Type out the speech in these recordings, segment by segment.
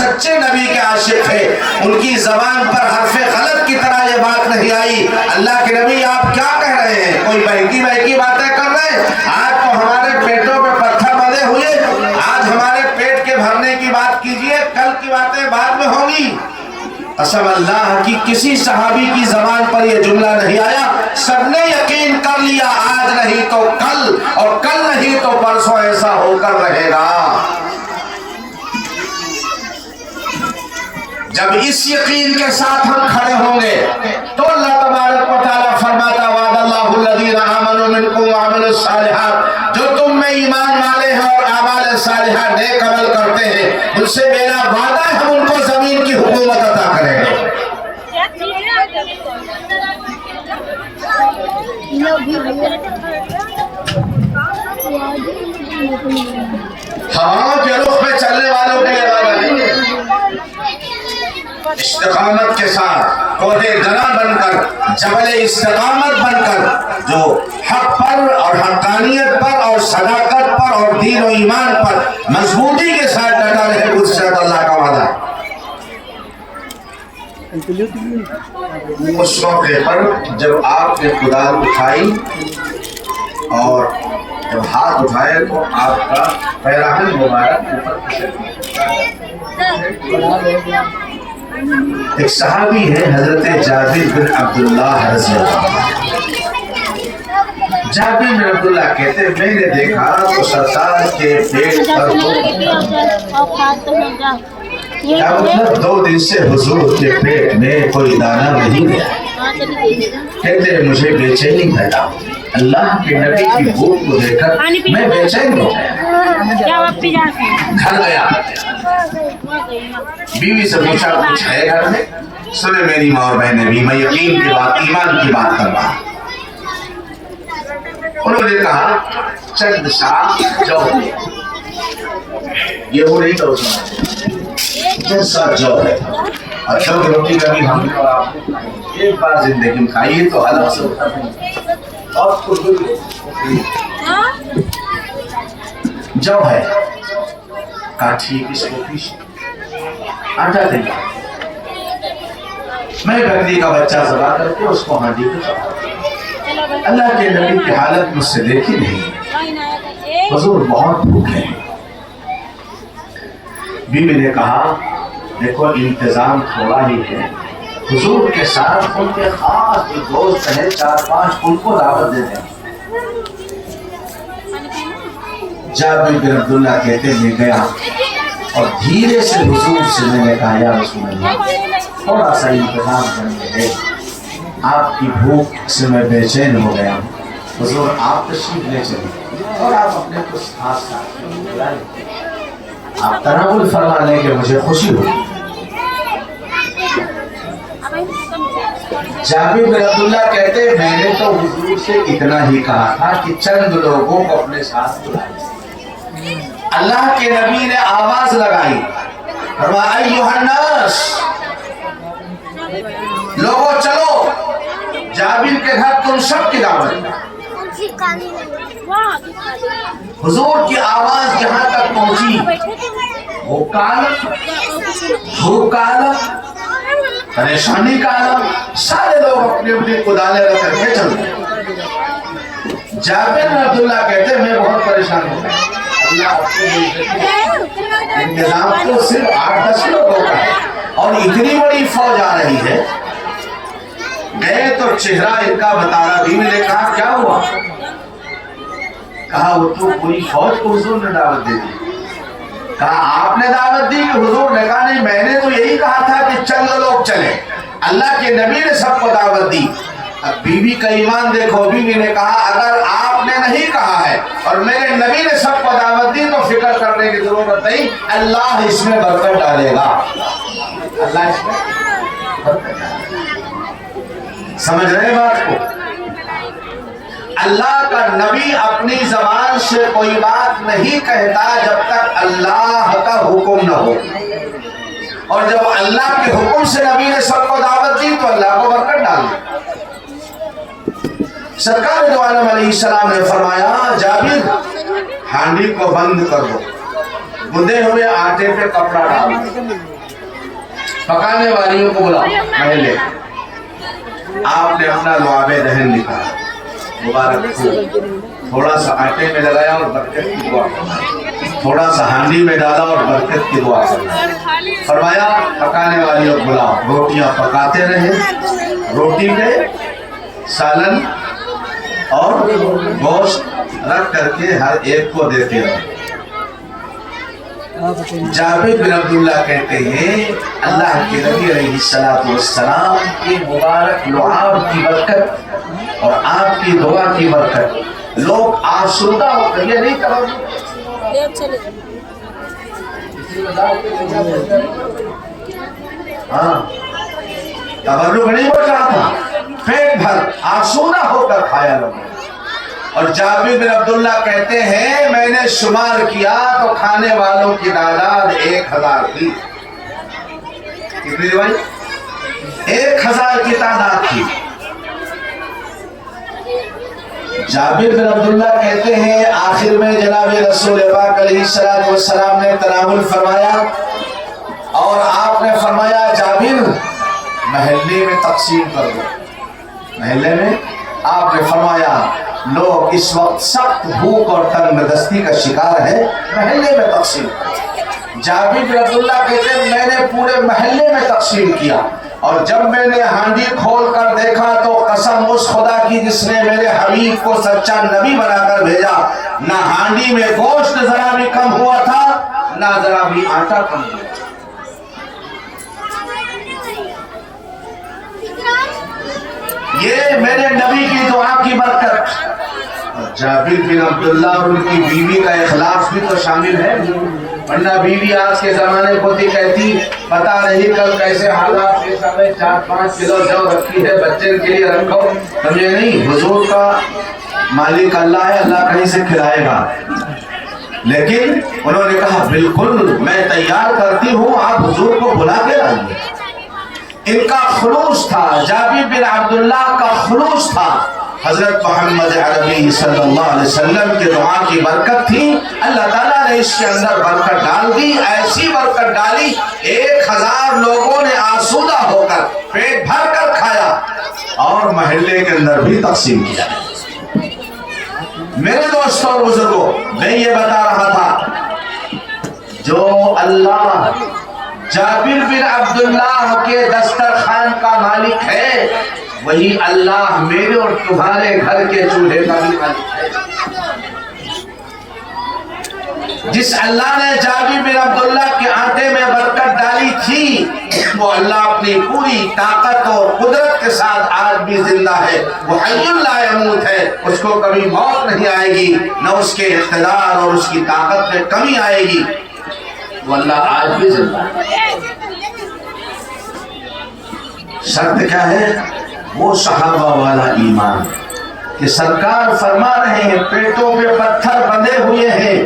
سچے نبی کے عاشق تھے، ان کی زبان پر حرف غلط کی طرح یہ بات نہیں آئی اللہ کے نبی آپ کیا کہہ رہے ہیں، کوئی بہکی بہکی باتیں کر رہے ہیں، آج تو ہمارے پیٹوں پہ پتھر بندھے ہوئے، آج ہمارے پیٹ کے بھرنے کی بات کیجئے، کل کی باتیں بعد میں ہوں گی۔ قسم اللہ کی کسی صحابی کی زبان پر یہ جملہ نہیں آیا، سب نے یقین کر لیا آج نہیں تو کل، اور کل نہیں تو پرسوں ایسا ہو کر رہے گا۔ جب اس یقین کے ساتھ ہم کھڑے ہوں گے تو اللہ تبارک و تعالیٰ فرماتا وعد اللہ الذین آمنوا منکم وعملوا الصالحات، جو تم میں ایمان والے ہیں اور اعمال صالحہ نیک عمل کرتے ہیں ان سے میرا وعدہ ہے ہم ان کو زمین کی حکومت عطا کریں گے۔ ہواؤں کے رخ پہ چلنے والوں کے لیے وعدہ نہیں ہے، استقامت کے ساتھ کوہ گنا بن کر، جبل استقامت بن کر، جو حق پر اور حقانیت پر اور صداقت پر اور دین و ایمان پر مضبوطی کے ساتھ ڈٹا رہے، اس سے اللہ کا وعدہ ہے۔ اس موقع پر جب آپ نے کدال اٹھائی اور جب ہاتھ اٹھائے تو آپ کا پیراہن مبارک اوپر، ایک صحابی ہے حضرت جابر بن عبداللہ رضی اللہ عنہ، جابر بن عبداللہ کہتے ہیں میں نے دیکھا تو سرکار کے پیٹ پر کیا مطلب 2 دن سے حضور کے پیٹ میں کوئی دانہ نہیں گیا، کہتے ہیں مجھے بے چینی پیدا، اللہ کے نبی کی بھوک کو دیکھ کر میں بے چین ہو گیا، گھر گیا، بیوی سے پوچھا کچھ ہے گھر میں، سنے میری ماں اور بہنیں بھی، میں یقین کی بات ایمان کی بات کر رہا ہوں۔ انہوں نے کہا چند سا جو یہ وہ نہیں تو چند سا جو ہے، اچھا روٹی کا بھی ہم نے اور آپ نے ایک بار زندگی میں کھائیے تو حلق سے ہوتا نہیں، اور جو ہے کاٹھی کس کو پیش آٹا دیں، میں بکری کا بچہ ذبح کر کے اس کو ہانڈی کو چڑھا، اللہ کے نبی کی حالت مجھ سے دیکھی نہیں، حضور بہت بھوکے ہیں۔ بیوی نے کہا دیکھو انتظام تھوڑا ہی ہے، حضور کے ساتھ ان کے خاص جو دوست ہیں 4-5 ان کو دعوت دے دیں۔ جابر بن عبداللہ کہتے میں گیا اور دھیرے سے حضور سے میں نے کہا یا رسول اللہ تھوڑا سا انتظام کرنے دے، آپ کی بھوک سے میں بے چین ہو گیا ہوں، حضور آپ تشریف لے چلیں اور آپ اپنے کچھ خاص ساتھ بلائیں، آپ تناول فرما لیں کہ مجھے خوشی ہوگی۔ جابر بن عبداللہ کہتے میں نے تو حضور سے اتنا ہی کہا تھا کہ چند لوگوں کو اپنے ساتھ بلائیں، اللہ کے نبی نے آواز لگائی فرمایا ایھا الناس، لوگوں چلو جابر کے گھر تم سب کی دعوت۔ حضور کی آواز جہاں تک پہنچی بھوک کا عالم، بھوک کا عالم، پریشانی کا عالم، سارے لوگ اپنے اپنے کدالیں رکھ کر کے چل گئے۔ جابر بن عبداللہ کہتے میں بہت پریشان ہو گیا، انتظام تو صرف 8-10 لوگوں کا ہے اور اتنی بڑی فوج آ رہی ہے، گئے تو چہرہ ان کا بتا رہا، بیوی نے کہا کیا ہوا، کہا وہ تو کوئی فوج کو حضور نے دعوت دے دی، کہا آپ نے دعوت دی کہ حضور نے کہا نہیں میں نے تو یہی کہا تھا کہ چند لوگ چلیں، اللہ کے نبی نے سب کو دعوت دی۔ اب بیوی کا ایمان دیکھو، بیوی نے کہا اگر آپ نے نہیں کہا ہے اور میرے نبی نے سب کو دعوت دی تو فکر کرنے کی ضرورت نہیں، اللہ اس میں برکت ڈالے گا، اللہ اس میں برکت ڈالے گا۔ سمجھ رہے بات کو؟ اللہ کا نبی اپنی زبان سے کوئی بات نہیں کہتا جب تک اللہ کا حکم نہ ہو، اور جب اللہ کے حکم سے نبی نے سب کو دعوت دی تو اللہ کو برکت ڈال دی۔ سرکار دو عالم علیہ السلام نے فرمایا جابر ہانڈی کو بند کر دو، گندے ہوئے آٹے پہ کپڑا ڈالو، پکانے والیوں کو بلاؤ محلے. آپ نے اپنا لعاب دہن لکھا, مبارک ہو. تھوڑا سا آٹے میں لگایا اور برکت کی دعا فرمائی, تھوڑا سا ہانڈی میں ڈالا اور برکت کی دعا فرمائی. فرمایا پکانے والیوں کو بلاؤ, روٹیاں پکاتے رہے, روٹی پہ سالن اور گوشت رکھ کر کے ہر ایک کو دیتے رہے. جابر بن عبداللہ کہتے ہیں اللہ کے نبی علیہ السلام کے مبارک لعاب کی برکت اور آپ کی دعا کی برکت لوگ آسودہ ہو کر, یہ نہیں کرو ہاں تبرک نہیں بڑھ رہا تھا, پیٹ بھر آسودہ ہو کر کھایا لوگوں. اور جابر بن عبداللہ کہتے ہیں میں نے شمار کیا تو کھانے والوں کی تعداد 1000 تھی. کتنی بھائی؟ 1000 کی تعداد تھی. جابر بن عبداللہ کہتے ہیں آخر میں جناب رسول پاک علیہ السلام نے تناول فرمایا اور آپ نے فرمایا جابر محلے میں تقسیم کر دو. محلے میں آپ نے فرمایا لوگ اس وقت سخت بھوک اور تنگ دستی کا شکار ہے, محلے میں تقسیم. جابر بن عبداللہ کہتے ہیں میں نے پورے محلے میں تقسیم کیا اور جب میں نے ہانڈی کھول کر دیکھا تو قسم اس خدا کی جس نے میرے حبیب کو سچا نبی بنا کر بھیجا, نہ ہانڈی میں گوشت ذرا بھی کم ہوا تھا نہ ذرا بھی آٹا کم ہوا. یہ میرے نبی کی دعا کی برکت. جابر بن عبداللہ اور ان کی بیوی کا اخلاص بھی تو شامل ہے, ورنہ بیوی آج کے زمانے کو تھی کہتی پتہ نہیں کل کیسے حالات پیش آئے, 4-5 کلو جو رکھی ہے بچے کے لیے رکھو. سمجھے نہیں, حضور کا مالک اللہ ہے, اللہ کہیں سے کھلائے گا. لیکن انہوں نے کہا بالکل میں تیار کرتی ہوں, آپ حضور کو بلا کے لائیے. ان کا خلوص تھا, جابر بن عبداللہ کا خلوص تھا. حضرت محمد عربی صلی اللہ علیہ وسلم کے دعا کی برکت تھی. اللہ تعالیٰ نے اس کے اندر برکت ڈال دی, ایسی برکت ڈالی 1000 لوگوں نے آسودہ ہو کر پیٹ بھر کر کھایا اور محلے کے اندر بھی تقسیم کیا. میرے دوستوں اور بزرگوں, میں یہ بتا رہا تھا جو اللہ جابر بن عبداللہ کے دسترخوان کا مالک ہے وہی اللہ میرے اور تمہارے گھر کے چولہے کا بھی مالک ہے. جس اللہ نے جابر بن عبداللہ کے آٹے میں برکت ڈالی تھی وہ اللہ اپنی پوری طاقت اور قدرت کے ساتھ آج بھی زندہ ہے. وہ حی لا یموت ہے, اس کو کبھی موت نہیں آئے گی, نہ اس کے اقتدار اور اس کی طاقت میں کمی آئے گی. وہ اللہ آج بھی زندہ ہے. شرط کیا ہے؟ وہ صحابہ والا ایمان کہ سرکار فرما رہے ہیں پیٹوں پہ پتھر بندھے ہوئے ہیں.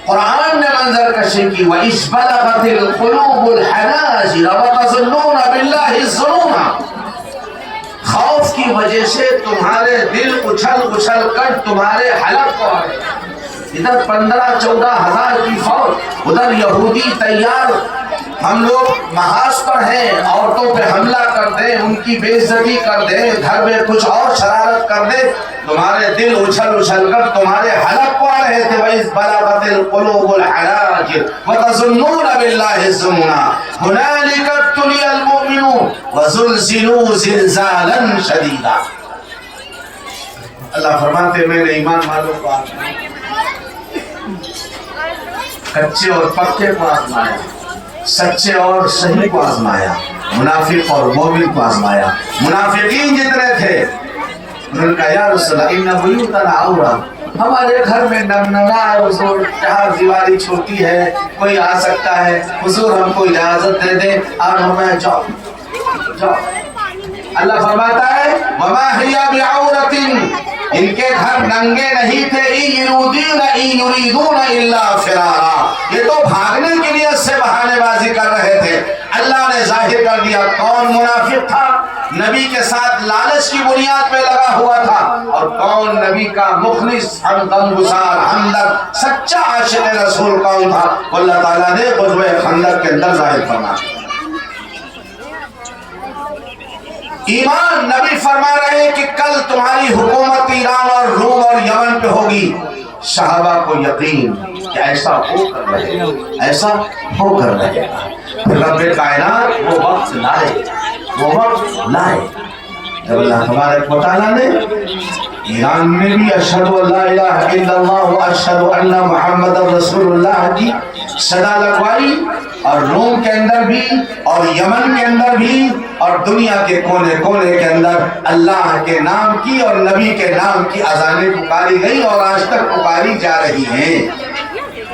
قرآن نے منظر کشی کی وَإِذْ بَلَغَتِ الْقُلُوبُ الْحَنَاجِرَ وَتَظُنُّونَ بِاللَّهِ الظُّنُونَ. خوف کی وجہ سے تمہارے دل اچھل اچھل کر تمہارے حلق کو آ گئے. ادھر 15-14 ہزار کی فوج, ادھر یہودی تیار, ہم لوگ محاذ پر ہیں, عورتوں پہ حملہ کر دیں, ان کی بے عزتی کر دیں, گھر میں کچھ اور شرارت کر دیں, تمہارے دل اچھل اچھل کر تمہارے حلق کو آ رہے تھے. وَإِذْ بَلَغَتِ الْقُلُوبُ الْحَنَاجِرَ وَتَظُنُّونَ بِاللَّهِ الظُّنُونَ هُنَالِكَ ابْتُلِيَ الْمُؤْمِنُونَ وَزُلْزِلُوا زِلْزَالًا شَدِيدًا. اللہ فرماتے میں نے ایمان والوں کو کچے اور پکے کو آزمایا, سچے اور صحیح کو آزمایا, منافق اور مومن کو آزمایا. منافقین جتنے تھے انہوں نے کہا یا رسول اللہ ان بیوتنا عورہ, ہمارے گھر میں نمنما ہے حضور, چہار دیواری چھوٹی ہے, کوئی آ سکتا ہے, حضور ہم کو اجازت دے دیں. اور ہمیں جاؤ جاؤ. اللہ فرماتا ہے وما ہی بعورۃ, ان کے گھر ننگے نہیں تھے, ان یریدون الا فرارا, یہ تو بھاگنے کی نیت سے بہانے بازی کر رہے تھے. اللہ نے ظاہر کر دیا کون منافق تھا, نبی کے ساتھ لالچ کی بنیاد پہ لگا ہوا تھا, اور کون نبی کا مخلص غمگسار ہمدرد سچا عاشق رسول کون تھا. اللہ تعالیٰ نے غزوہ خندق کے اندر ظاہر فرمایا. ایمان نبی فرما رہے ہیں کہ کل تمہاری حکومت ایران اور روم اور یمن پہ ہوگی. صحابہ کو یقین کہ ایسا ہو کر رہے گا، ایسا ہو کر رہے گا. رب کائنات وہ وقت لائے جب اللہ تبارک و تعالیٰ نے ایران میں بھی اشہد ان لا الہ الا اللہ و اشہد ان محمد رسول اللہ کی صدا لگوائی، اور روم کے اندر بھی اور یمن کے اندر بھی اور دنیا کے کونے کونے کے اندر اللہ کے نام کی اور نبی کے نام کی اذانیں پکاری گئی اور آج تک پکاری جا رہی ہیں.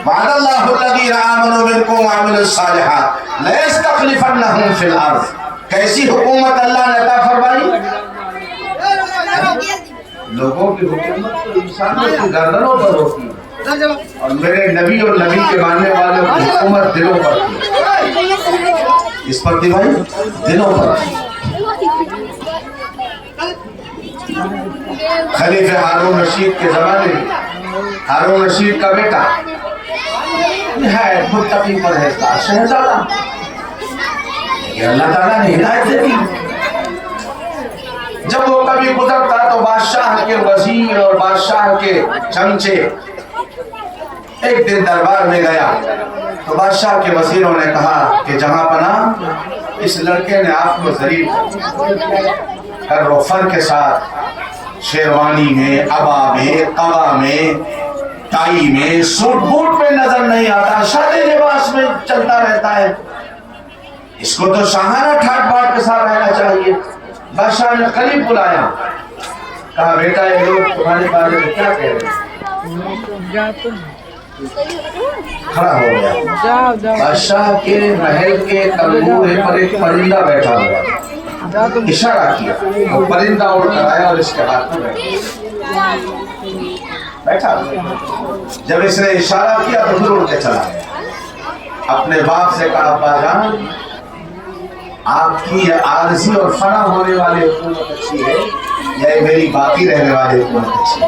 وعد اللہ الذین آمنوا منکم وعملوا الصالحات لیستخلفنہم فی الارض. کیسی حکومت اللہ نے عطا فرمائی؟ لوگوں کی حکومت تو انسانوں کی گردنوں پر ہوتی ہے، اور میرے نبی اور نبی کے ماننے والوں کی حکومت دلوں پر تھی. اس پر تھی بھائی، دلوں پر تھی. خلیفہ ہارون رشید کے زمانے میں ہارون رشید کا بیٹا ہے متقی پرہیزگار شہزادہ، یہ اللہ تعالیٰ نے ہدایت دے دی. جب وہ کبھی گزرتا تو بادشاہ کے وزیر اور بادشاہ کے چمچے ایک دن دربار میں گیا تو بادشاہ کے وزیروں نے کہا کہ جہاں پناہ اس لڑکے نے آپ کو ذلیل کر و فر کے ساتھ شیروانی میں، عبا میں، قبا میں، ٹائی میں، سوٹ بوٹ میں نظر نہیں آتا، شادی لباس میں چلتا رہتا ہے. اس کو تو شاہانہ ٹھاٹ باٹ کے ساتھ رہنا چاہیے. بادشاہ نے قریب بلایا، کہا بیٹا یہ لوگ تمہارے بارے میں کیا کہہ رہے ہیں؟ کھڑا ہو گیا. بادشاہ کے محل کے تنبورے پر ایک پرندہ بیٹھا ہوا، اشارہ کیا، وہ پرندہ اڑ کر آیا اور اس کے ہاتھ میں بیٹھا. جب اس نے اشارہ کیا تو پھر اڑ کے چلا گیا. اپنے باپ سے کہا ابا جان آپ کی یہ عارضی اور فنا ہونے والی حکومت اچھی ہے یا میری باقی رہنے والی حکومت اچھی ہے؟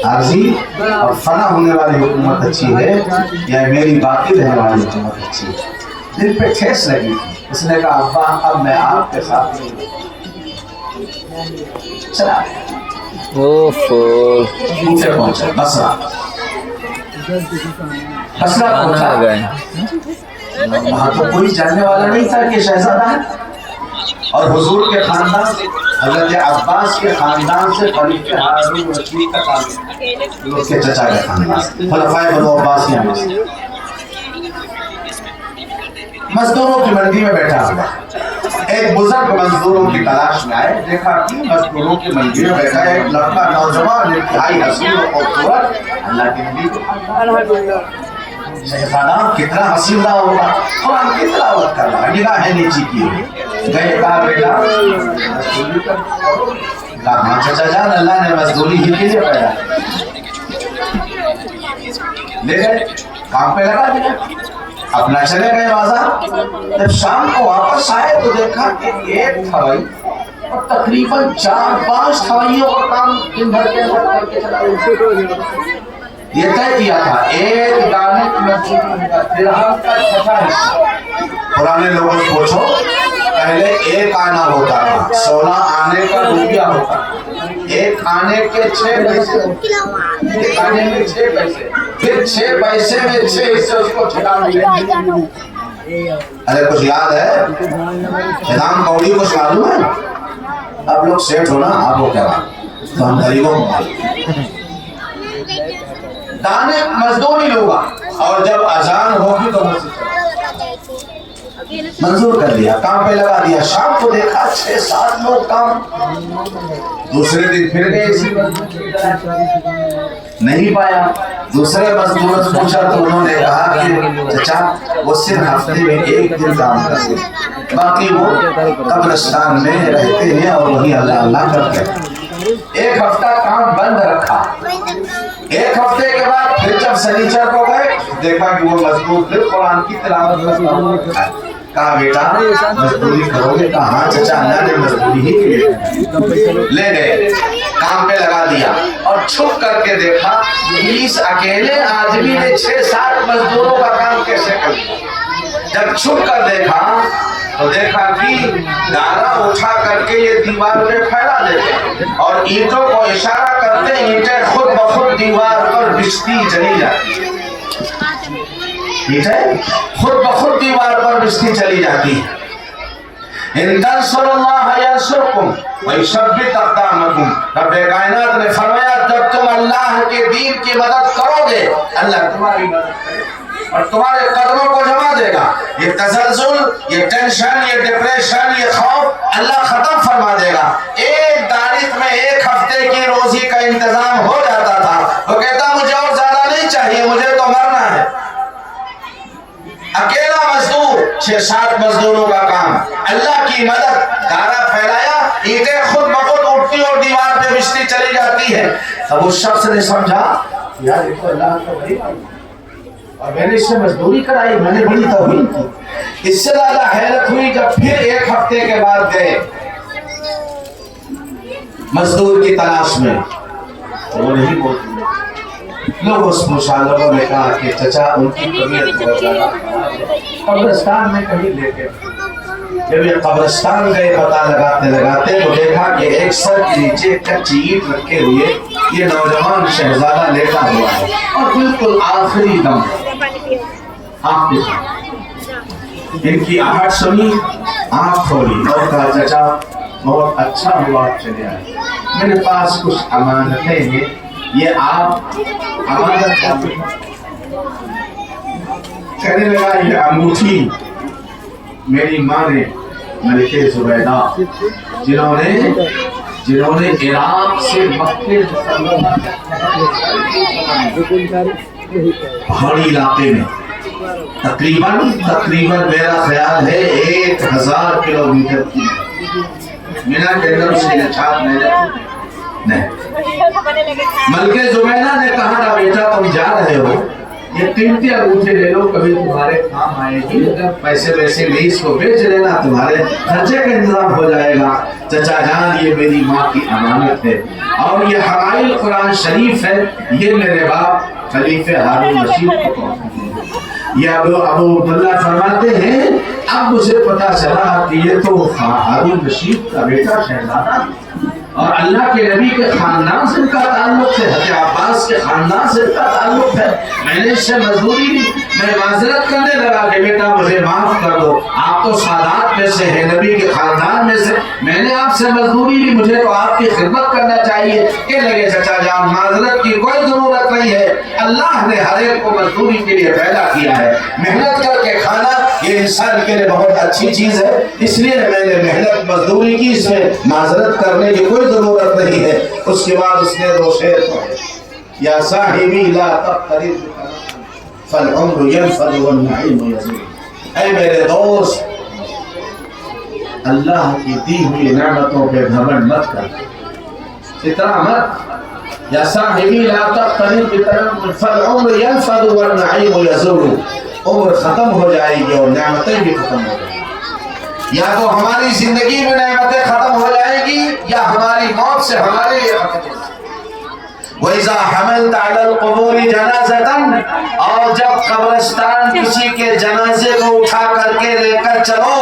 عارضی اور فنا ہونے والی حکومت اچھی ہے یا میری باقی رہنے والی حکومت اچھی ہے؟ دل پہ ٹھیس لگی. اس نے کہا ابا اب میں آپ کے ساتھ چلا گیا. پہنچا بصرہ پہنچا گئے. وہاں تو کوئی جاننے والا نہیں تھا کہ شہزادہ ہے، اور حضور کے خاندان حضرت عباس کے خاندان سے خلیفہ ہارون رشید کا تعلق، اس کے چچا کے خاندان خلفائے بنو عباسیہ میں سے. مزدوروں کی منڈی میں بیٹھا ہوا ایک بزرگ مزدوروں کی تلاش میں آئے. دیکھا کہ مزدوروں کی منڈی میں بیٹھا ایک لڑکا نوجوان انتہائی حسین و خوبصورت. اللہ کی نبی شہزادہ کتنا حسین رہا ہوگا، قرآن کی تلاوت کر رہا ہے، نگاہیں نیچی کی گئے. کہا بیٹا کہا ہاں چچا جان اللہ نے مزدوری ہی کے لیے پیدا لے گئے، کام پہ لگا دیا، اپنا چلے گئے بازار. جب شام کو واپس آئے تو دیکھا کہ ایک تھوائی اور تقریباً 4-5 تھوائیوں کا کام دن بھر کے اندر کر کے چلا گیا. یہ طے کیا تھا ایک دانے کی مزدوری کا درہم کا 6 حصہ. پرانے لوگوں سے پوچھو پہلے ایک آنا ہوتا تھا، 16 آنے کا روپیہ ہوتا تھا. ایک آنے کے 6 پیسے، ایک آنے میں 6 پیسے، پھر 6 پیسے میں 6 حصے اس کو چھٹانا ہے. ارے کچھ یاد ہے؟ نام کوڑی کچھ معلوم ہے؟ اب لوگ سیٹ ہونا آپ کو کیا بات، تو ہم غریبوں کو دانے مزدوری لوگا. اور جب اذان ہوگی تو منظور کر دیا، کام پہ لگا دیا. شام کو دیکھا 6-7 لوگ کام. دوسرے دن پھر گئے اسی نہیں پایا. دوسرے مزدور سے پوچھا تو انہوں نے کہا کہ چچا وہ صرف ہفتے میں 1 دن کام کرتے ہیں، باقی وہ قبرستان میں رہتے ہیں اور وہی اللہ اللہ کرتے ہیں. 1 ہفتہ کام بند رکھا. 1 ہفتے کے بعد پھر جب سنیچر کو گئے دیکھا کہ وہ مزدور پھر قرآن کی تلاوت کرتا ہے. کہا بیٹا مزدوری کرو گے؟ کہا ہاں چچا اللہ نے مزدوری ہی کے لیے. لے گئے کام پہ لگا دیا اور چھپ کر کے دیکھا اس اکیلے آدمی نے 6-7 مزدوروں کا کام کیسے کر دیا. جب چھپ کر دیکھا تو دیکھا کہ دانا اٹھا کر کے یہ دیوار پہ پھیلا دیتے اور اینٹوں کو اشارہ کرتے اینٹیں خود بخود دیوار پر بچھتی چلی جاتی ہے، اینٹیں خود بخود دیوار پر بچھتی چلی جاتی ہے۔ ان تنصروا اللہ ینصرکم ویثبت اقدامکم، رب کائنات نے فرمایا جب تم اللہ کے دین کی مدد کرو گے اللہ تمہاری مدد کرے گا اور تمہارے قدموں کو جما دے گا۔ یہ تزلزل، یہ ٹینشن، یہ ڈپریشن، یہ خوف اللہ ختم فرما دے گا۔ ایک دانش میں ایک ہفتے کی روزی کا انتظام ہو جاتا تھا، وہ کہتا مجھے اور زیادہ نہیں چاہیے، مجھے تو مرنا ہے۔ اکیلا مزدور 6-7 مزدوروں کا کام، اللہ کی مدد، دارا پھیلایا، اینٹیں خود بخود اٹھتی اور دیوار پہ بچھتی چلی جاتی ہے۔ تب اس شخص نے سمجھا یار یہ تو اللہ کا بڑی اور میں نے اس سے مزدوری کرائی، میں نے بڑی توہین کی۔ اس سے زیادہ حیرت ہوئی جب پھر ایک ہفتے کے بعد گئے مزدور کی تلاش میں، تو وہ نہیں بولتے۔ لوگ اس مشاہدوں نے کہا کہ چچا ان کی طبیعت بہت زیادہ قبرستان میں کہیں لے کے، جب یہ قبرستان گئے پتہ لگاتے لگاتے تو دیکھا کہ ایک سر کے نیچے کچی اینٹ رکھے ہوئے یہ نوجوان شہزادہ لیٹا ہوا ہے اور بالکل آخری دم آخری دم۔ ان کی آہٹ سنی، آنکھ کھولی اور کہا چچا بہت اچھا ہوا آپ چلے آئے، میرے پاس کچھ امانتیں ہیں، یہ آپ امانت کرتے ہیں۔ کہنے لگا یہ انگوٹھی میری ماں نے ملکہ زبیدہ جنہوں نے عراق سے مکے پہاڑی علاقے میں تقریباً میرا خیال ہے 1000 کلومیٹر کی مینا کے اندر اس کی نچات نہیں۔ ملکہ زبیدہ نے کہا تھا بیٹا تم جا رہے ہو، یہ قیمتی انگوٹھی لے لو، کبھی تمہارے کام آئے گی، اگر پیسے ویسے نہیں اس کو بیچ لینا تمہارے خرچے کا انتظام ہو جائے گا۔ چچا جان یہ میری ماں کی امانت ہے اور یہ حوالہ قرآن شریف ہے، یہ میرے باپ خلیفہ ہارون رشید کو پہنچا دیا۔ یہ ابو عبداللہ فرماتے ہیں اب مجھے پتا چلا کہ یہ تو ہارون رشید کا بیٹا شہزادہ اور اللہ کے نبی کے خاندان سے ان کا تعلق ہے، حضرت عباس کے خاندان سے ان کا تعلق ہے۔ میں نے اس سے مزدوری دی، میں معذرت کرنے لگا کہ بیٹا مجھے معاف کر دو، آپ تو سادات میں سے ہیں، نبی کے خاندان میں سے، میں نے آپ سے مزدوری دی، مجھے تو آپ کی خدمت کرنا چاہیے۔ کہ لگے چچا جان معذرت کی کوئی ضرورت نہیں ہے، اللہ نے ہر ایک کو مزدوری کے لیے پیدا کیا ہے، محنت کر کے کھانا یہ انسان کے لیے بہت اچھی چیز ہے، اس لیے میں نے محنت مزدوری کی، اس میں معذرت کرنے کی کوئی ضرورت نہیں ہے۔ اس کے بعد اس نے 2 شعر پڑھے، یا صاحبی لا تقترب فالعمر ينفد والنعیم یزول، اے میرے دوست اللہ کی دی ہوئی نعمتوں پہ گھمنڈ مت کر، اتنا مت۔ یا صاحبی لا تقترب فالعمر ينفد والنعیم یزول، عمر ختم ہو جائے گی اور نعمتیں بھی ختم ہو جائیں گی، یا تو ہماری زندگی میں نعمتیں ختم ہو جائیں گی یا ہماری موت سے ہمارے لیے ختم ہو جائیں گی۔ وَإِذَا حَمَلْتَ عَلَى الْقُبُورِ جَنَازَةً، اور جب قبرستان کسی کے جنازے کو اٹھا کر کے لے کر چلو،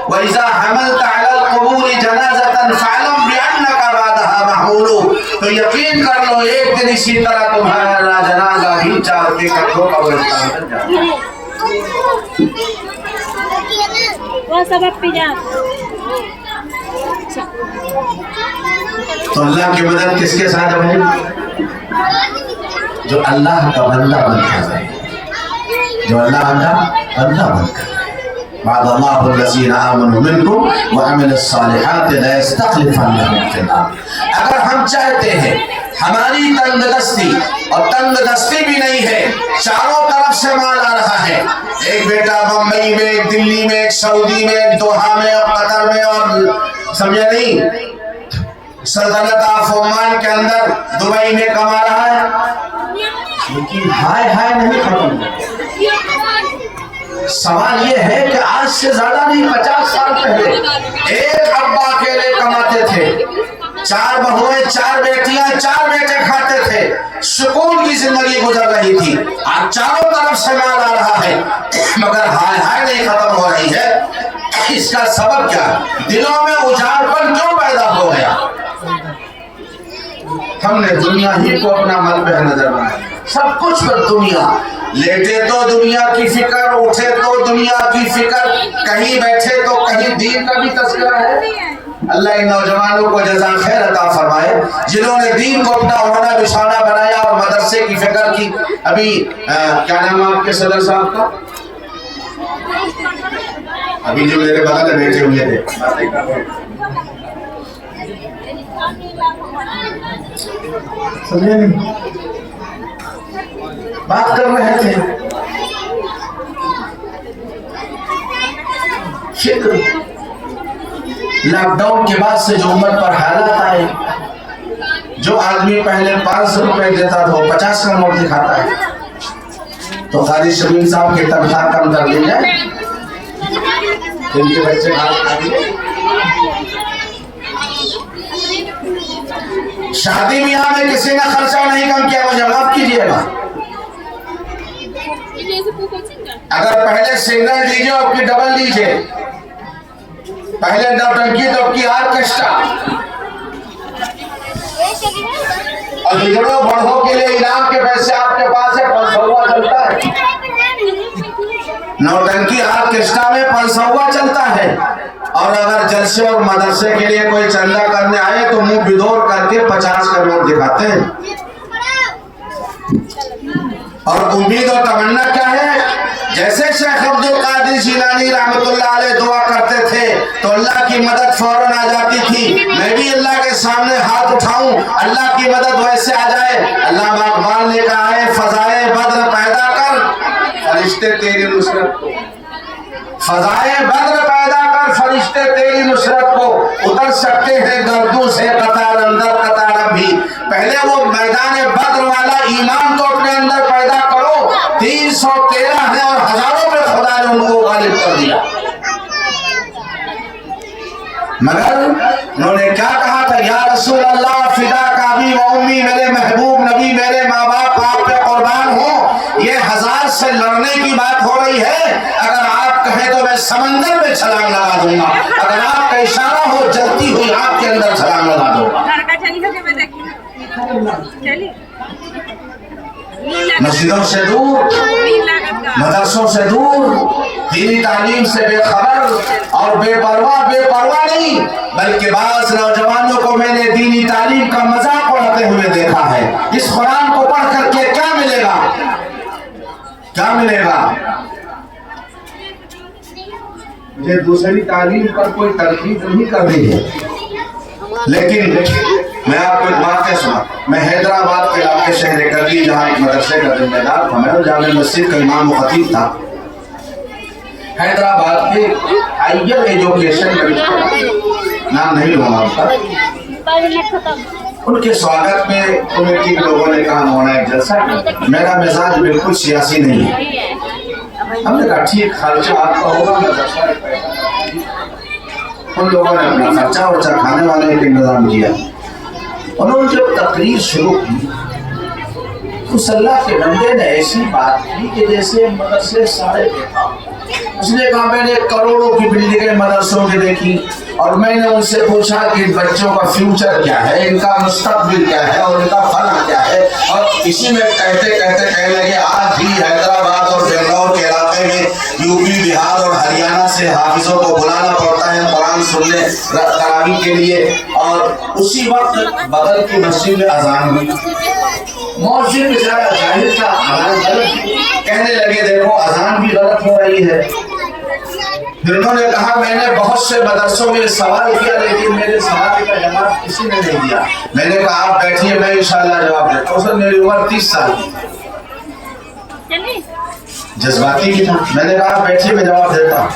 وَإِذَا حَمَلْتَ عَلَى الْقُبُورِ جَنَازَةً فَاعْلَمْ بِأَنَّكَ بَعْدَهَا مَحْمُولٌ، تو یقین کر لو ایک دن اسی طرح تمہارا جنازہ بھی 4 کے کٹھوں قبرستان میں جائے گا۔ وہ سبب پہ جا تو اللہ کی مدد کس کے ساتھ ہے؟ جو اللہ کا بندہ بن کر رہے، جو اللہ کا بندہ بن کر رہے۔ بعد اللہ الذین آمنوا منکم وعملوا الصالحات لا یستخلفنہم فی الارض، اگر ہم چاہتے ہیں، ہماری تنگ دستی اور تنگ دستی بھی نہیں ہے، چاروں طرف سے مال آ رہا ہے، ایک بیٹا بمبئی میں، ایک دلی میں، ایک سعودی میں، ایک دوحہ میں اور قطر میں اور سمجھے نہیں سلطنت آف عمان کے اندر دبئی میں کما رہا ہے، لیکن ہائے نہیں ختم۔ سوال یہ ہے کہ آج سے زیادہ نہیں 50 سال پہلے ایک ابا اکیلے کماتے تھے، 4 بہویں، 4 بیٹیاں، 4 بیٹے کھاتے تھے، سکون کی زندگی گزر رہی تھی۔ آج چاروں طرف سے مال آ رہا ہے مگر ہائے نہیں ختم ہو رہی ہے۔ اس کا سبب کیا ہے؟ دلوں میں اجاڑپن کیوں پیدا ہو گیا؟ ہم نے دنیا ہی کو اپنا ملبہ نظر بنایا، سب کچھ پر دنیا، لیٹے تو دنیا کی فکر، اٹھے تو دنیا کی فکر، کہیں بیٹھے تو کہیں دین کا بھی تذکرہ ہے۔ اللہ ان نوجوانوں کو جزا خیر عطا فرمائے جنہوں نے دین کو اپنا اوڑھنا بچھانا بنایا اور مدرسے کی فکر کی۔ ابھی کیا نام ہے آپ کے صدر صاحب کا؟ ابھی جو میرے بغل میں بیٹھے ہوئے تھے، سمجھے نہیں بات کر رہے تھے فکر۔ لاک ڈاؤن کے بعد سے جو امت پر حالات آئے، جو آدمی پہلے 500 روپے دیتا تھا وہ 50 کا نوٹ دکھاتا ہے، تو قاضی شبیر صاحب کی تنخواہ کم کر لی جائے، ان کے بچے شادی بیاہ میں کسی نے خرچہ نہیں کم کیا، مجھے معاف کیجیے گا۔ اگر پہلے سنگل دیجیے اب کی ڈبل دیجیے، پہلے نوٹنکی تو اب کی آرکسٹرا، اور بگڑوں بڑھوں کے لیے انعام کے پیسے آپ کے پاس ہے، 500 چلتا ہے، نوٹنکی آرکسٹرا میں 500 چلتا ہے، اور اگر جلسے اور مدرسے کے لیے کوئی چندہ کرنے آئے تو منہ بدور کر کے 50 کا نوٹ دکھاتے ہیں۔ اور امید و تمنا کیا ہے؟ جیسے شیخ عبد القادر جیلانی رحمۃ اللہ علیہ دعا کرتے تھے تو اللہ کی مدد فوراً آ جاتی تھی، میں بھی اللہ کے سامنے ہاتھ اٹھاؤں اللہ کی مدد ویسے آ جائے۔ علامہ اقبال نے کہا ہے فضائے بدر پیدا کر فرشتے تیری نصرت کو، فضائے بدر پیدا کر فرشتے تیری نصرت کو، اتر سکتے ہیں گردوں سے قطار اندر قطار بھی، پہلے وہ میدان بدر والا ایمان تو اپنے اندر پیدا کرو۔ 313 ہے اور ہزاروں میں خدا نے ان کو غالب کر دیا، مگر انہوں نے کیا کہا تھا؟ یا رسول اللہ فدا کا بھی و امی، میرے محبوب نبی میرے ماں باپ آپ پہ قربان ہوں، یہ 1000 سے لڑنے کی بات ہو رہی ہے، اگر آپ کہیں تو میں سمندر میں چھلانگ لگا دوں گا، اگر آپ کا اشارہ ہو جلتی ہوئی آپ کے اندر چھلانگ لگا دوں گا۔ مسجدوں سے دور، مدرسوں سے دور، دینی تعلیم سے بے خبر اور بے پرواہ نہیں، بلکہ بعض نوجوانوں کو میں نے دینی تعلیم کا مذاق اڑاتے ہوئے دیکھا ہے۔ اس قرآن کو پڑھ کر کے کیا ملے گا؟ کیا ملے گا؟ مجھے دوسری تعلیم پر کوئی ترغیب نہیں کر رہی ہے، لیکن میں آپ کو ایک واقعہ سنا۔ میں حیدرآباد کے علاقے شہر کرلی جہاں ایک مدرسے کا ذمہ دار تھا، میں جامع مسجد کا امام و خطیب تھا۔ حیدرآباد کے ہائیر ایجوکیشن نام نہیں لوں گا ان کے سواگت میں کمیٹی کے لوگوں نے کہا ہونا ایک جلسہ، میرا مزاج بالکل سیاسی نہیں ہے۔ ہم نے کہا ٹھیک، خرچہ آپ کا ہوگا، ان لوگوں نے اپنا خرچہ ورچہ کھانے والے کا انتظام کیا۔ انہوں نے جب تقریر شروع کی اس اللہ کے بندے نے ایسی بات کی کہ جیسے مدرسے سارے دیکھا۔ اس نے کہا میں نے کروڑوں کی بلڈنگیں مدرسوں کی دیکھی اور میں نے ان سے پوچھا کہ بچوں کا فیوچر کیا ہے، ان کا مستقبل کیا ہے اور ان کا فلاں کیا ہے، اور اسی میں کہتے کہنے لگے آج بھی حیدرآباد اور بنگلور کے علاقے میں یوپی بہار اور ہریانہ سے حافظوں کو بلانا پڑتا ہے قرآن سننے تراویح کے لیے، اور اسی وقت بغل کی مسجد میں اذان ہوئی۔ مؤذن بیچارہ جاہل تھا، اذان غلط کہنے لگے دیکھو اذان بھی غلط ہو رہی ہے۔ پھر انہوں نے کہا میں نے بہت سے مدرسوں میں سوال کیا لیکن میرے سوال کا جواب کسی نے نہیں دیا۔ میں نے کہا آپ بیٹھیے میں انشاءاللہ جواب دیتا ہوں۔ میری عمر 30 سال کی، جذباتی کی تھا، میں نے کہا بیٹھیے میں جواب دیتا ہوں۔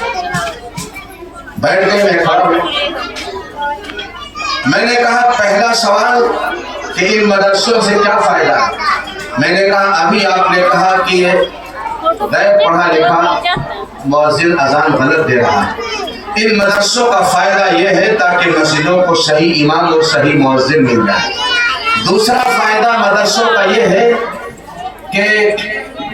بیٹھ گئے، میں کھڑا ہوں۔ میں نے کہا پہلا سوال کہ ان مدرسوں سے کیا فائدہ ہے؟ میں نے کہا ابھی آپ نے کہا کہ یہ غیر پڑھا لکھا مؤذن اذان غلط دے رہا ہے، ان مدرسوں کا فائدہ یہ ہے تاکہ مسجدوں کو صحیح امام اور صحیح مؤذن مل جائے۔ دوسرا فائدہ مدرسوں کا یہ ہے کہ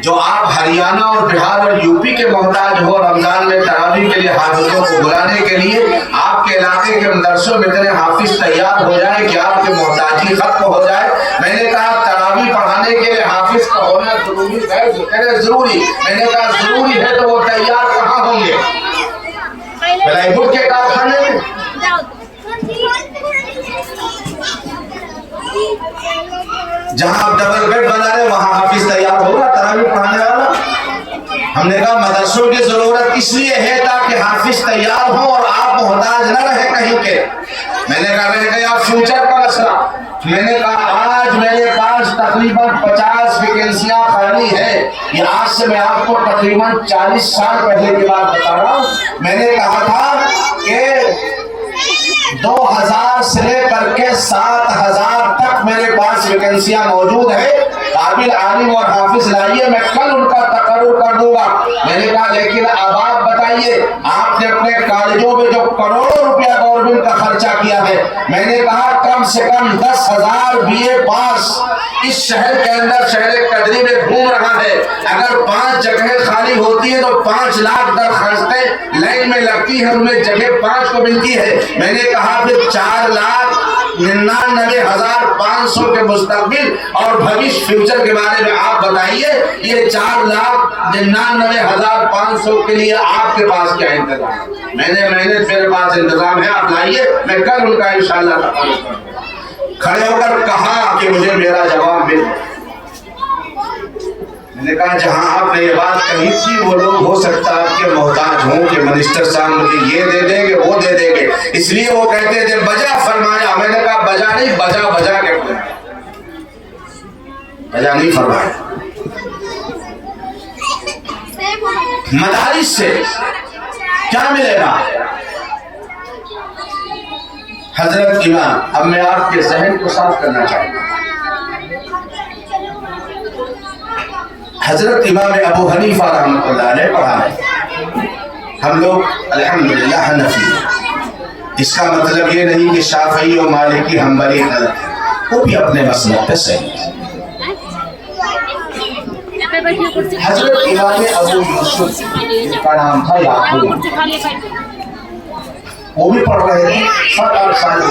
جو آپ ہریانہ اور بہار اور یوپی کے محتاج ہو رمضان میں تراویح کے لیے حافظوں کو بلانے کے لیے آپ کے علاقے کے مدرسوں میں اتنے حافظ تیار ہو جائیں کہ آپ کی محتاجی ختم ہو جائے. میں نے کہا تراویح پڑھانے کے لیے حافظ کا ہونا ضروری ہے. ضروری. میں نے کہا ضروری ہے تو وہ تیار کہاں ہوں گے؟ بلائی پور کے کارخانے میں. جہاں آپ ڈبل بیڈ بنا رہے وہاں حافظ تیار ہوگا تراویح پڑھانے والا؟ ہم نے کہا مدرسوں کی ضرورت اس لیے ہے تاکہ حافظ تیار ہو اور آپ محتاج نہ رہے کہیں کے. میں نے کہا رہ گیا فیوچر کا مسئلہ. میں نے کہا آج میرے پاس تقریباً 50 ویکینسیاں خالی ہے. یہ آج سے میں آپ کو تقریباً 40 سال پہلے کی بات بتا رہا ہوں. میں نے کہا تھا کہ 2000 سے لے کر کے 7000 تک میرے پاس ویکینسیاں موجود ہیں. قابل عالم اور حافظ لائیے میں کل ان کا تقرر کر دوں گا. میں نے کہا لیکن اب آپ بتائیے آپ نے اپنے کالجوں میں جو کروڑوں روپیہ گورنمنٹ کا خرچہ کیا ہے. میں نے کہا کم سے کم 10,000 بی اے پاس اس شہر کے اندر شہر قدری میں گھوم رہا ہے. اگر 5 جگہیں خالی ہوتی ہیں تو 5 لاکھ درخواستیں لائن میں لگتی ہیں. ان میں جگہ 5 کو ملتی ہے. میں نے کہا پھر 4,99,500 کے مستقبل اور بھوش فیوچر کے بارے میں آپ بتائیے. یہ 4,99,500 کے لیے آپ کے پاس کیا انتظام ہے؟ میں نے میرے پاس انتظام ہے. آپ لائیے میں کل ان کا انشاءاللہ کھڑے ہو کر کہا کہ مجھے میرا جواب مل. میں نے کہا جہاں آپ نے یہ بات کہی تھی وہ لوگ ہو سکتا آپ کے محتاج ہوں کہ منسٹر صاحب مجھے یہ دے دیں گے وہ دے دیں گے اس لیے وہ کہتے تھے بجا فرمایا. میں نے کہا بجا نہیں بجا کے بجا نہیں فرمایا. مدارس سے کیا ملے گا؟ حضرت امام. اب میں آپ کے ذہن کو صاف کرنا چاہتا ہوں. حضرت امام ابو حنیفہ رحمۃ اللہ علیہ پڑھا ہے. ہم لوگ الحمدللہ حنفی. اس کا مطلب یہ نہیں کہ شافعی اور مالکی حنبلی غلط ہیں. وہ بھی اپنے مسلک پہ صحیح ہے. حضرت امام ابو یوسف کا نام تھا یعقوب. وہ بھی پڑھ رہے تھے 7 8 سال کے.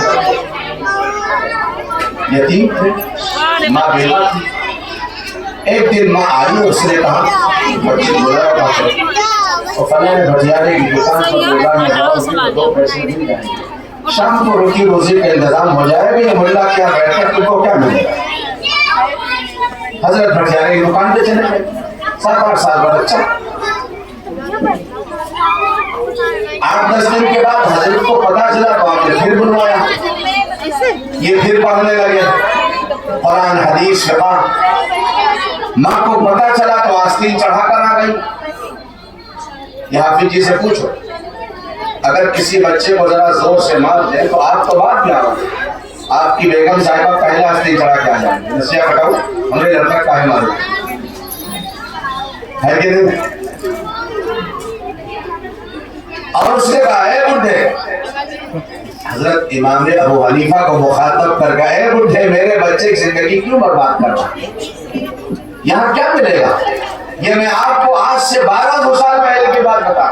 یتیم تھے ماں بیوہ تھی. ایک دن ماں آئی اور اس نے کہا بچے بولا اور فلاں بھٹیارے کی دکان پر روزہ میں جاؤ 2 پیسے مل جائیں گے. شام کو روٹی روزی کا انتظام ہو جائے گا. یہ ملا کیا بیٹھا تم کو کیا ملے گا؟ حضرت بھٹیارے کی دکان پہ چلے گئے. 7 8 سال کا بچہ. 8 10 دن کے بعد حضرت کو پتا چلا تو آپ نے پھر بلوایا. یہ پھر پڑھنے لگے قرآن حدیث فقہ. ماں کو پتا چلا تو آستین چڑھا کر آ گئی. یہ حافظ جی سے پوچھو اگر کسی بچے کو ذرا زور سے مار دے تو آپ تو بات کیا ہوگی؟ آپ کی بیگم صاحبہ پہلے آستین چڑھا کے آ جائیں گے. نسیہ بتاؤ ہمیں لڑکا کاہے مارو ہے کہ نہیں؟ اور اس نے کہا اے بڈھے. حضرت امام ابو حنیفہ کو مخاطب کر گئے اے بڈھے میرے بچے کی زندگی کیوں برباد کر رہا ہے؟ یہاں کیا ملے گا؟ یہ میں آپ کو آج سے 1200 سال پہلے کی بات بتا.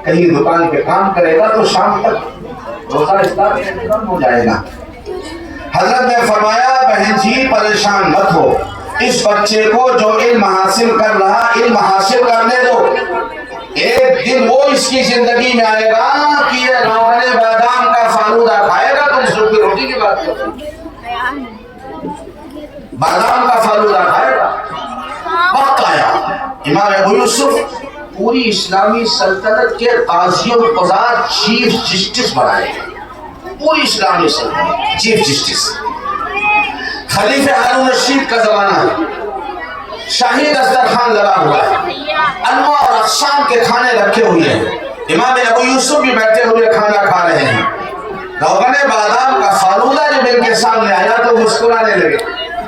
کہیں دکان پہ کام کرے گا تو شام تک روزہ افطار ختم ہو جائے گا. حضرت نے فرمایا بہن جی پریشان مت ہو. اس بچے کو جو علم حاصل کر رہا علم حاصل کرنے دو. ایک دن وہ اس کی زندگی میں آئے گا کہ یہ روغن بادام کا فالودہ کھائے گا. تم سوکھی روٹی کی بات کرو. بادام کا فالودہ کھائے گا. وقت آیا امام ابو یوسف پوری اسلامی سلطنت کے قاضی و قضات چیف جسٹس بنائے. پوری اسلامی سلطنت چیف جسٹس. خلیفہ ہارون رشید کا زمانہ ہے. شاہی دسترخوان لگا ہوا ہے. انواع اور اقسام کے کھانے رکھے ہوئے ہیں. امام ابو یوسف بھی بیٹھے ہوئے کھانا کھا رہے ہیں. روغن بادام کا فالودہ جب ان کے سامنے آیا تو مسکرانے لگے.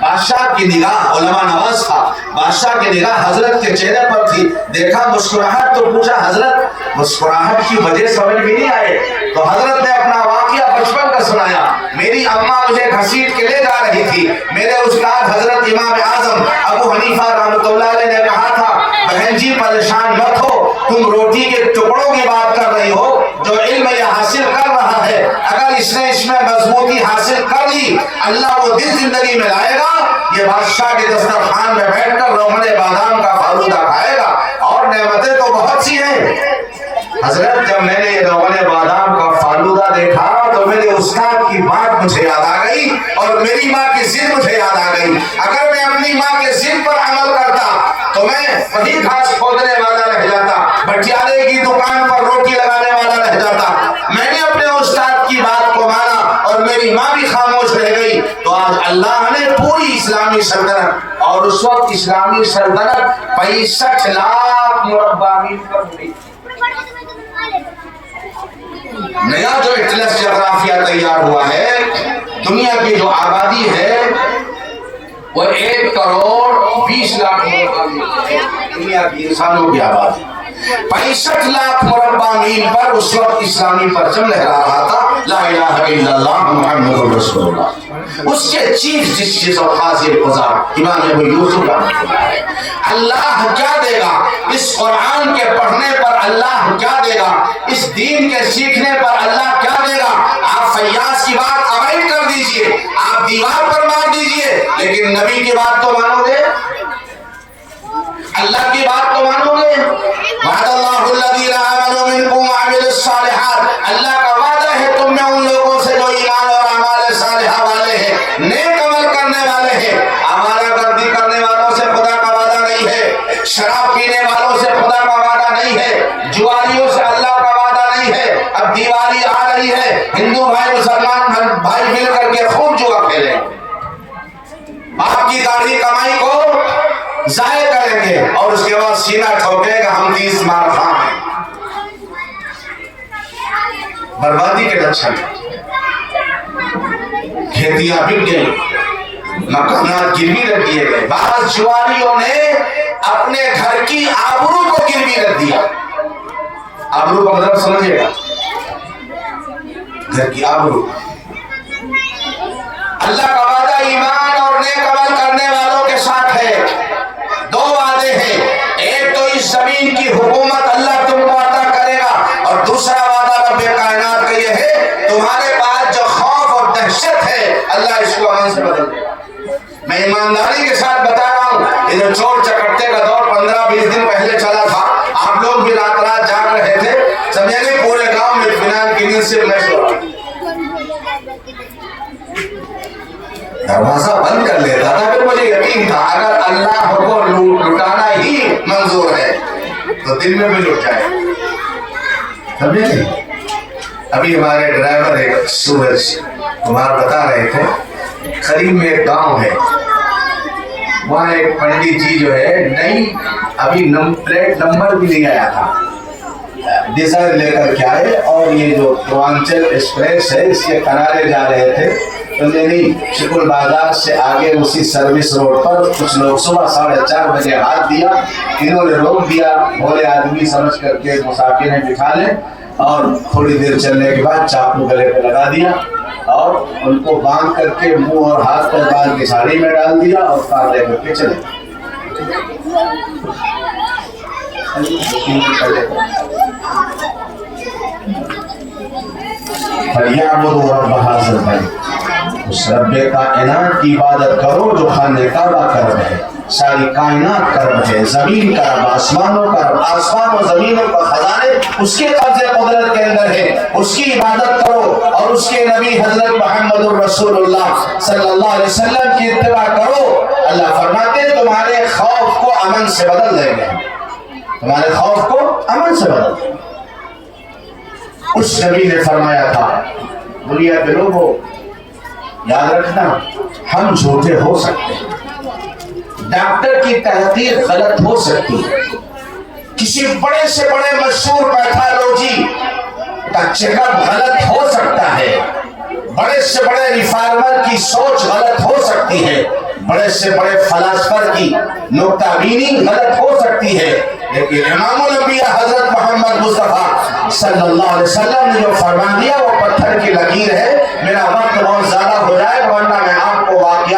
بادشاہ کی نگاہ علماء نواز تھا. بادشاہ کی نگاہ حضرت کے چہرے پر تھی. دیکھا مسکراہٹ تو پوچھا حضرت مسکراہٹ کی وجہ سمجھ بھی نہیں آئے. تو حضرت نے اپنا واقعہ بچپن کا سنایا. میری اماں مجھے گھسیٹ کے لے جا رہی رہی تھی. میرے استاد حضرت امام اعظم ابو حنیفہ رحمۃ اللہ علیہ نے کہا تھا بہن جی پریشان مت ہو, تم روٹی کے ٹکڑوں کی بات کر رہی ہو, جو علم یہ حاصل کر رہا ہے اگر اس نے اس میں مضبوطی حاصل کر لی اللہ وہ دن زندگی میں لائے گا, یہ بادشاہ کے دسترخوان میں بیٹھ کر روغن بادام کا فالودہ کھائے گا, اور نعمتیں تو بہت سی ہیں. حضرت جب میں نے یہ روغن بادام کا فالودہ دیکھا تو میرے استاد کی بات مجھے یاد آ گئی اور میری ماں کی ضد مجھے یاد آ گئی. اگر میں اپنی ماں کے ضد پر عمل کرتا تو میں وہی گھاس کھودنے والا رہ جاتا, بٹیالے کی دکان پر روٹی لگانے والا رہ جاتا. میں نے اپنے استاد کی بات کو مانا اور میری ماں بھی خاموش رہ گئی, تو آج اللہ نے پوری اسلامی سلطنت, اور اس وقت اسلامی سلطنت 65 لاکھ مربع میل پر ہوئی. نیا جو اٹلس جغرافیہ تیار ہوا ہے, دنیا کی جو آبادی ہے وہ 1 کروڑ 20 لاکھ مربع میل, دنیا کی انسانوں کی آبادی 65 لاکھ مربع میل پر اس وقت اسلامی پرچم لہرا رہا تھا, لا الہ الا اللہ محمد رسول اللہ. اس کے چیف جسٹس اور قاضی قضات امام ابو یوسف رحمۃ اللہ علیہ, اللہ کیا دے گا اس قرآن کے پڑھنے پر, اللہ کیا دے گا اس دین کے سیکھنے پر, اللہ کیا دے گا. آپ فیاض کی بات اوائڈ کر دیجئے, آپ دیوار پر مار دیجئے, لیکن نبی کی بات تو مانو گے, اللہ کی بات تو مانو گے. وعد اللہ الذین آمنوا منکم وعملوا الصالحات, اللہ کا وعدہ ہے تم میں ان لوگوں سے جو ایمان اور اعمال صالحہ والے ہیں, نیک عمل کرنے والے ہیں. آوارہ گردی کرنے والوں سے خدا کا وعدہ نہیں ہے, شراب پینے والوں سے خدا کا وعدہ نہیں ہے, جواریوں سے اللہ کا وعدہ نہیں ہے. اب دیوالی آ رہی ہے, ہندو بھائی مسلمان بھائی مل کر کے خوب جوا کھیلیں, باپ کی داڑھی کمائی کو ضائع کریں گے اور اس کے بعد سینہ ٹھوکے گا ہم 30 مار خواہ ہیں. بربادی کے لچھن, کھیتیاں بک گئی, مکانات گروی رکھ دیے گئے. بعض جواریوں نے اپنے گھر کی آبرو کو گروی رکھ دیا. آبرو کا مطلب سمجھے گا, گھر کی آبرو. اللہ کا وعدہ ایمان اور نیک عمل کرنے والوں کے ساتھ ہے. 2 وعدے ہیں, ایک تو اس زمین کی حکومت اللہ تم کو عطا کرے گا, اور دوسرا وعدہ رب کائنات کا یہ ہے تمہارے پاس جو خوف اور دہشت ہے اللہ اس کو امن سے بدل دے گا. میں ایمانداری کے ساتھ بتا رہا ہوں, یہ جو چور چکٹے کا دور 15-20 دن پہلے چلا تھا, آپ لوگ بھی رات رات جاگ رہے تھے, سمجھے نہیں پورے گاؤں میں اطمینان کی نیند سے میں سو رہا, دروازہ بند کر لیتا تھا. پھر مجھے یقین تھا اگر اللہ کو لٹانا ہی منظور ہے تو دن میں بھی لٹ جائے. سمجھے نہیں. ابھی ہمارے ڈرائیور ایک سورج کمار بتا رہے تھے, قریب میں ایک گاؤں ہے, وہاں ایک پنڈت جی جو ہے نئی ابھی پلیٹ نمبر بھی نہیں آیا تھا, ڈیزائر لے کر کے آئے, اور یہ جو پوانچل ایکسپریس ہے اس کے کنارے جا رہے تھے. تو نہیں شکل بازار سے آگے اسی سروس روڈ پر کچھ لوگ صبح 4:30 بجے ہاتھ دیا, انہوں نے روک دیا, بھولے آدمی سمجھ کر کے مسافر بٹھا لیں, اور تھوڑی دیر چلنے کے بعد چاقو گلے پہ لگا دیا اور ان کو باندھ کر کے منہ اور ہاتھ پر باندھ کے ساڑی میں ڈال دیا اور کار لے کر کے چلے. فَلْيَعْبُدُوا رَبَّ هَٰذَا الْبَيْتِ, اس رب کائنات کی عبادت کرو جو خانہ کعبہ کا رب ہے, ساری کائنات کا رب ہے, زمین کا رب, آسمانوں کا رب, آسمان و زمینوں کا خزانے اس کے قبضے قدرت کے اندر ہے, اس کی عبادت کرو اور اس کے نبی حضرت محمد الرسول اللہ صلی اللہ علیہ وسلم کی اتباع کرو. اللہ فرماتے ہیں تمہارے خوف کو امن سے بدل دیں گے, تمہارے خوف کو امن سے بدل دیں گے. اس نبی نے فرمایا تھا دنیا کے لوگوں یاد رکھنا ہم جھوٹے ہو سکتے ہیں, ڈاکٹر کی تحقیق غلط ہو سکتی ہے, کسی بڑے سے بڑے مشہور پیتھالوجی کا چیک اپ غلط ہو سکتا ہے, بڑے سے بڑے ریفارمر کی سوچ غلط ہو سکتی ہے, بڑے سے بڑے فلاسفر کی نکتہ بینی غلط ہو سکتی ہے, لیکن امام الانبیاء حضرت محمد مصطفیٰ صلی اللہ علیہ وسلم نے جو فرما دیا وہ پتھر کی لکیر ہے. میرا وقت بہت زیادہ ہو جائے ورنہ میں آپ کو واقعہ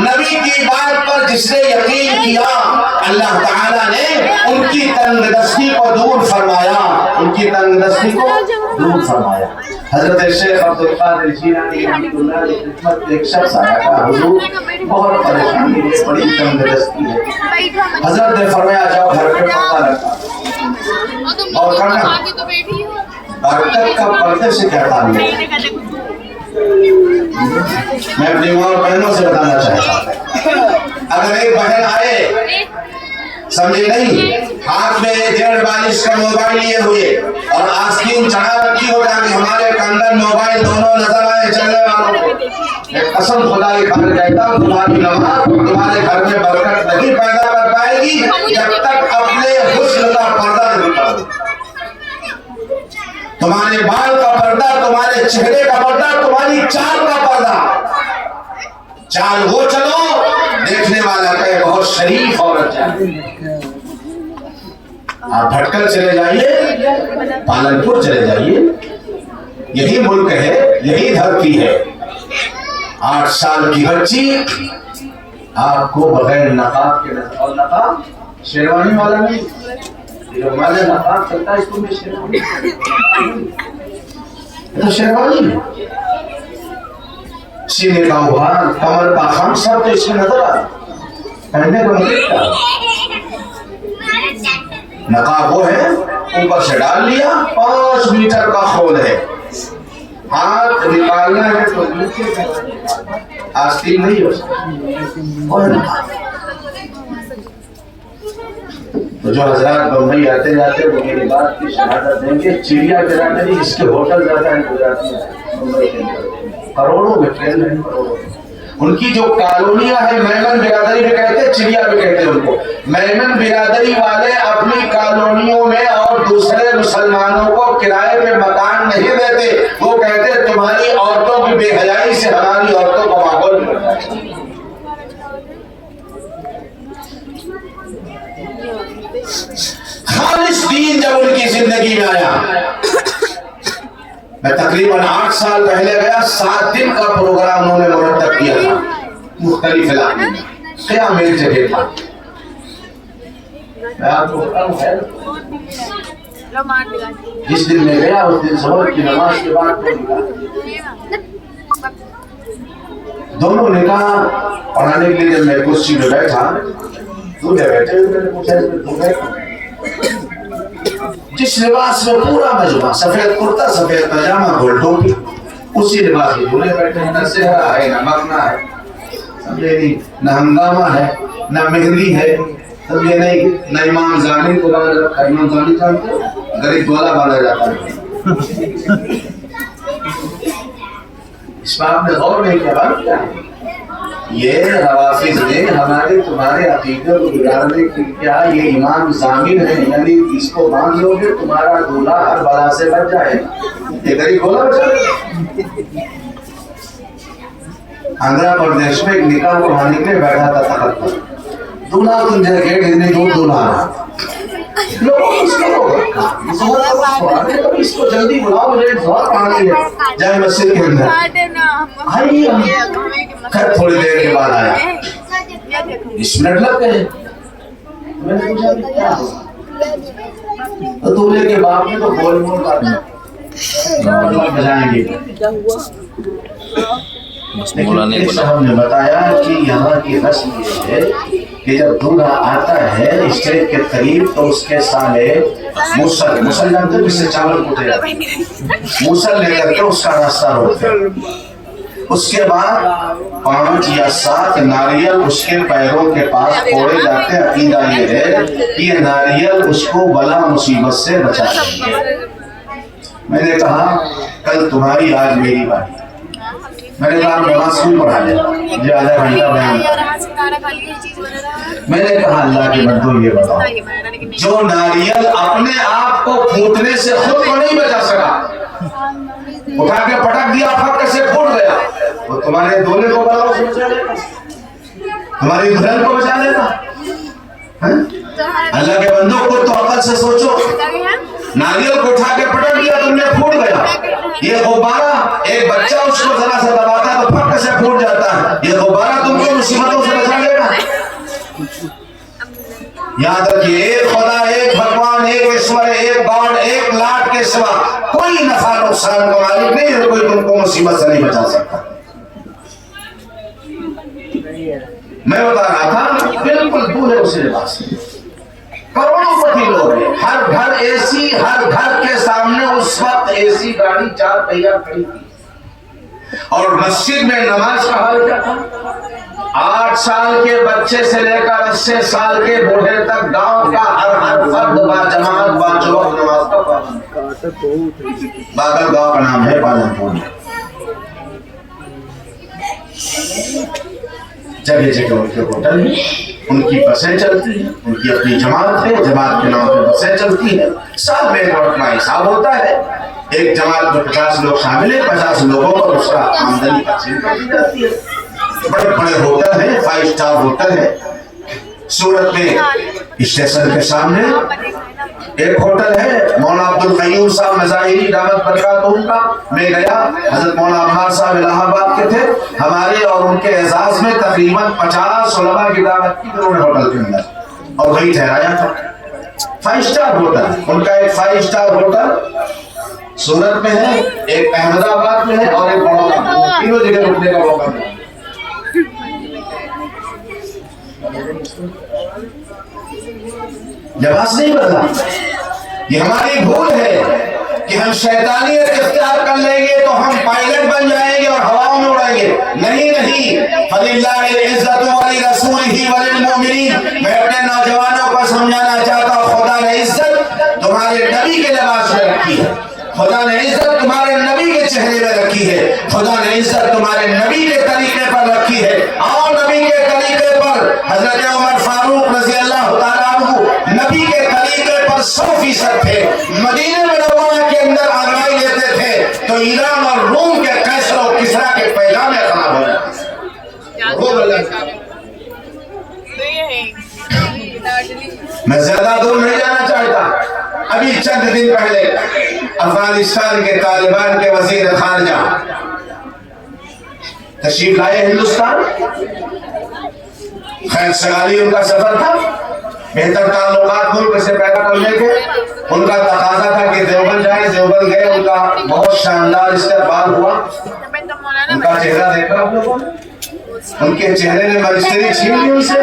نبی کی بات پر جس نے یقین کیا اللہ تعالیٰ نے ان کی تنگ دستی کو دور فرمایا، ان کی تنگ دستی کو دور فرمایا۔ حضرت شیخ عبدالقادر جیلانی رحمۃ اللہ علیہ کی خدمت میں ایک شخص آیا تھا، حضور بہت پریشانی ہے، بڑی تنگ دستی ہے۔ حضرت نے فرمایا جاؤ گھر پہ پردہ رکھا اور کرنا برکت کا پردے سے کیا تعلق ہے؟ میں اپنی ماں اور بہنوں سے بتانا چاہتا ہوں، اگر ایک بہن آئے سمجھے نہیں ہاتھ میں 1.5 کا موبائل لیے ہوئے اور آستین چڑھا رکھی ہو جائے ہمارے کندن موبائل دونوں نظر آئے چلنے والوں کو، میں قسم خدا کی خبر کہتا ہوں تمہاری نماز تمہارے گھر میں برکت نہیں پیدا کر پائے گی جب تک اپنے حسن کا پردہ نہیں کرو۔ تمہارے بال کا پردہ، تمہارے چہرے کا پردہ، تمہاری چال کا پردہ، چال وہ چلو دیکھنے والا کہے بہت شریف عورت ہے۔ آپ بھٹکل چلے جائیے، پالنپور چلے جائیے، یہی ملک ہے، یہی دھرتی ہے۔ 8 سال کی بچی آپ کو بغیر نقاب کے نظر، اور نقاب شیروانی والا نہیں، جو ہمارے نقاب چلتا ہے اس کو بھی شیروانی، یہ تو شیروانی ہے۔ سینے کا ابھار، کمر کا خم سب تو اس میں نظر آ پہننے کو نہیں دیکھتا۔ نقاب وہ ہے اوپر سے ڈال لیا، 5 میٹر کا خول ہے، ہاتھ نکالنا ہے تو نیچے آستین نہیں ہو سکتی، وہ ہے نقاب۔ تو جو حضرات بمبئی آتے جاتے وہ میری بات کی شہادت دیں گے، چڑیا برادری اس کے ہوٹل زیادہ ہیں ہو جاتی ہیں ممبئی کے اندر، کروڑوں میں کھیل رہے ہیں، کروڑوں میں۔ ان کی جو کالونیاں ہیں میمن برادری میں کہتے ہیں، چڑیا بھی کہتے ہیں ان کو۔ میمن برادری والے اپنی کالونیوں میں اور دوسرے مسلمانوں کو کرائے پہ مکان نہیں دیتے، وہ کہتے ہیں تمہاری عورتوں کی بے حیائی سے ہماری عورتوں کو ماحول ملتا ہے۔ خالص دین جب ان کی زندگی میں آیا، میں تقریباً 8 سال پہلے گیا، 7 دن کا پروگرام انہوں نے مرتب کیا تھا مختلف علاقے میں، قیام ایک جگہ تھا۔ میں آپ کو بتاؤں ہے جس دن میں گیا اس دن ظہر کی نماز کے بعد دونوں نکاح پڑھانے کے لیے جب میں کرسی میں بیٹھا، دولہے بیٹھے میں نے پوچھا اس میں دولہے جس لباس میں پورا مجمع، سفید کرتا، سفید پاجامہ، گول ٹوپی، اسی لباس میں دولہے بیٹھے ہیں، نہ صحرا ہے نہ مکنا ہے، سمجھے نہیں، نہ ہنگامہ ہے نہ مہندی ہے، سمجھے نہیں، نہ امام زامن کو باندھ رکھا۔ امام زامن جانتے ہو؟ غریب گولا باندھا جاتا ہے، اس پر آپ نے غور نہیں کیا، بات کیا ہے؟ یہ روافض نے ہمارے تمہارے عقیدے کو بگاڑنے کی کیا، یہ امام ضامن ہے، یعنی اس کو باندھ لو گے تمہارا دولہا ہر بلا سے بچ جائے گا۔ یہ غریب بولا بچا آندھرا پردیش میں ایک نکاح پڑھانے کے لیے بیٹھا تھا تخت پر، دولہا تم جائے گیٹ اتنی دور دولہا رہا، لوگوں اس کو جلدی بلاؤ، مجھے زہر پڑھانی ہے، جائے مسجد کے اندر آئیے۔ خیر تھوڑی دیر کے بعد آیا، 20 منٹ لگ گئے، میں نے پوچھا کہ کیا ہوا؟ تو دولہے کے باپ نے تو بول مول کر دیا بجائیں گے، لیکن صاحب نے بتایا کہ یہاں کی رسم یہ ہے کہ جب دولہا آتا ہے اسٹیج کے قریب تو اس کے سامنے موسل جانتے جس سے چاول کوٹے جاتے ہیں، موسل لے کر کے اس کا راستہ روکتے ہیں، اس کے بعد 5 یا 7 ناریل اس کے پیروں کے پاس پھوڑے جاتے ہیں۔ عقیدہ یہ ہے کہ یہ ناریل اس کو بلا مصیبت سے بچائیں گے۔ میں نے کہا کل تمہاری آج میری باری، میں نے کہا نماز کیوں پڑھا لے، مجھے آدھا گھنٹہ بیان۔ میں نے کہا اللہ کے بندو یہ بتاؤ، جو ناریل اپنے آپ کو پھوٹنے سے خود کو نہیں بچا سکا، اٹھا کے پٹک دیا، پھٹ سے پھوٹ گیا، وہ تمہارے دولے کو بلاؤ سے بچا لے گا، تمہاری دلہن کو بچا لے گا؟ اللہ کے بندوں کو تو عقل سے سوچو، ناریل کو اٹھا کے پٹک دیا، تم نے پھوٹ گیا، یہ غبارہ ایک بچہ اس کو ذرا سا دباتا ہے تو پھٹ سے پھوٹ جاتا ہے، یہ غبارہ تم کو یاد رکھیے ایک خدا، ایک بھگوان، ایک ایشور، ایک گاڈ، ایک لاٹ کے سوا کوئی نفع نقصان کا مالک نہیں ہے، کوئی تم کو مصیبت سے نہیں بچا سکتا۔ میں بتا رہا تھا بالکل دور ہے اسی لباس سے، کروڑوں پتی لوگ ہیں، ہر گھر اے سی، ہر گھر کے سامنے اس وقت اے سی گاڑی 4 پہیہ کھڑی تھی، اور مسجد میں نماز کا حال کیا تھا؟ 8 سال کے بچے سے لے کر 80 سال کے بوڑھے تک گاؤں کا ہر فرد با جماعت با وقت نماز کا پابند۔ باغل گاؤں کا نام ہے پالن پور۔ جگہ جگہ ان کے ہوٹل ہیں، ان کی بسیں چلتی ہیں، ان کی اپنی جماعت ہے، جماعت کے نام پہ بسیں چلتی ہیں، سال میں ایک وقت کا حساب ہوتا ہے، ایک جماعت میں 50 لوگ شامل ہیں، 50 لوگوں کو اس کا آمدنی تقسیم کر دی جاتی ہے۔ بڑے بڑے ہوٹل ہیں، 5 اسٹار ہوٹل ہے۔ سورت میں اسٹیشن کے سامنے ایک ہوٹل ہے، مولانا عبد القیوم صاحب مظاہری دعوت برکاتہ کا، میں گیا، حضرت مولانا عمار صاحب الہ آباد کے تھے، ہمارے اور ان کے اعزاز میں تقریباً 50 علماء کی دعوت کی انہوں نے ہوٹل کے اندر، اور وہی ٹھہرایا تھا۔ 5 اسٹار ہوٹل، ان کا ایک 5 اسٹار ہوٹل سورت میں ہے، ایک احمد آباد میں ہے، اور ایک بڑودا میں، تینوں جگہ رکنے کا موقع ملا۔ لباس نہیں بدلا، یہ ہماری بھول ہے کہ ہم شیطانیت اختیار کر لیں گے تو ہم پائلٹ بن جائیں گے اور ہواؤں میں اڑائیں گے۔ نہیں فَلِلَّهِ الْعِزَّةُ وَلِرَسُولِهِ وَلِلْمُؤْمِنِينَ۔ میں اپنے نوجوانوں کو سمجھانا چاہتا ہوں، خدا نے عزت تمہارے نبی کے لباس میں رکھی ہے، خدا نے عزت تمہارے نبی کے چہرے میں رکھی ہے، خدا نے عزت تمہارے نبی کے طریقے پر رکھی ہے۔ اور نبی کے طریقے پر حضرت عمر فاروق رضی اللہ تعالیٰ عنہ نبی کے طریقے پر 100% تھے۔ مدینہ منورہ کے اندر آگاہی لیتے تھے تو ایران اور روم کے قیصر و کسریٰ کے پیغامے خراب ہو جاتے۔ میں زیادہ دور نہیں جانا چاہتا، ابھی چند دن پہلے افغانستان کے طالبان کے وزیر خارجہ تشریف لائے ہندوستان، خیر سگالی ان کا سفر تھا، بہتر تعلقات ملک سے پیدا کرنے کے، ان کا تقاضا تھا کہ دیوبند جائیں، دیوبند گئے، ان کا بہت شاندار استقبال ہوا۔ ان کا چہرہ دیکھا ان کے چہرے نے مجسٹری چھین لی ان سے،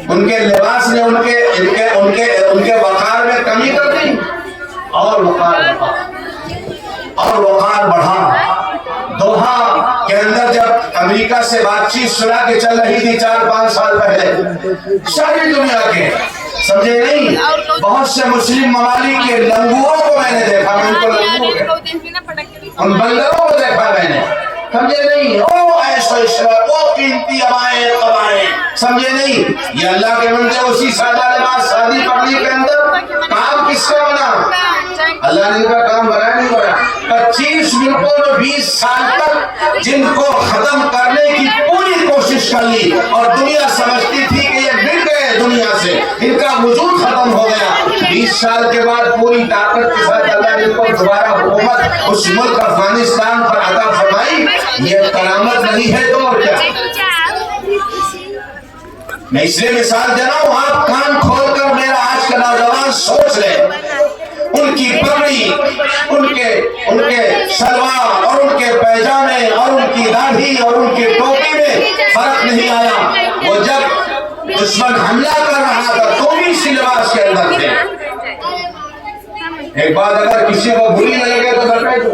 ان کے لباس نے ان کے وقار میں کمی کر دی، اور وقار بڑھا۔ دوحہ کے اندر جب امریکہ سے بات چیت سنا کے چل رہی تھی 4-5 سال پہلے، ساری دنیا کے سمجھے نہیں، بہت سے مسلم ممالک کے لنگوروں کو میں نے دیکھا، ان بندروں کو دیکھا میں نے، سمجھے نہیں، او ایسا عشرت، او قیمتی عبائیں قبائیں، سمجھے نہیں، یہ اللہ کے بندے اسی سادہ لباس سادی پگڑی کے اندر کام کس کا بنا؟ اللہ نے ان کا کام بنایا نہیں بنا۔ 25 ملکوں میں 20 سال تک جن کو ختم کرنے کی پوری کوشش کر لی، اور دنیا سمجھتی تھی کہ یہ مٹ گئے دنیا سے، ان کا وجود ختم ہو گیا، 20 سال کے بعد پوری طاقت کے ساتھ اللہ نے ان کو دوبارہ حکومت اس ملک افغانستان پر عطا فرمائی۔ یہ کرامت نہیں ہے تو اور کیا؟ میں اس لیے مثال دے رہا ہوں، آپ کان کھول کر میرا آج کا نوجوان سوچ لیں، ان کی پگڑی، ان کے شلوار اور ان کے پیجامے اور ان کی داڑھی اور ان کی ٹوپی میں فرق نہیں آیا۔ وہ جب دشمن حملہ کر رہا تھا تو بھی اسی لباس کے اندر تھے۔ ایک بات اگر کسی کو بری نہ لگے تو بتائے تو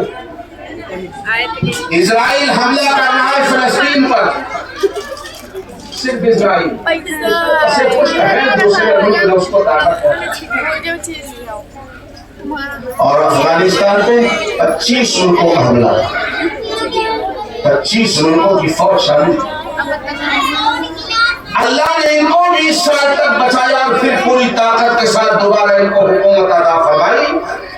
اسرائیل حملہ کر رہا ہے فلسطین پر، صرف اسرائیل اسے خوش ہے، دوسرے ملک اس کو طاقت ہے۔ اور افغانستان پہ 25 ملکوں کا حملہ، 25 ملکوں کی فوج شامل۔ اللہ نے ان کو 20 سال تک بچایا اور پھر پوری طاقت کے ساتھ دوبارہ ان کو حکومت عطا فرمائی۔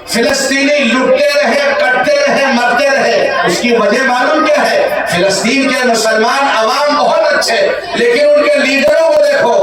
فلسطینی لٹتے رہے، کٹتے رہے، مرتے رہے، اس کی وجہ معلوم کیا ہے؟ فلسطین کے مسلمان عوام بہت اچھے، لیکن ان کے لیڈروں کو دیکھو،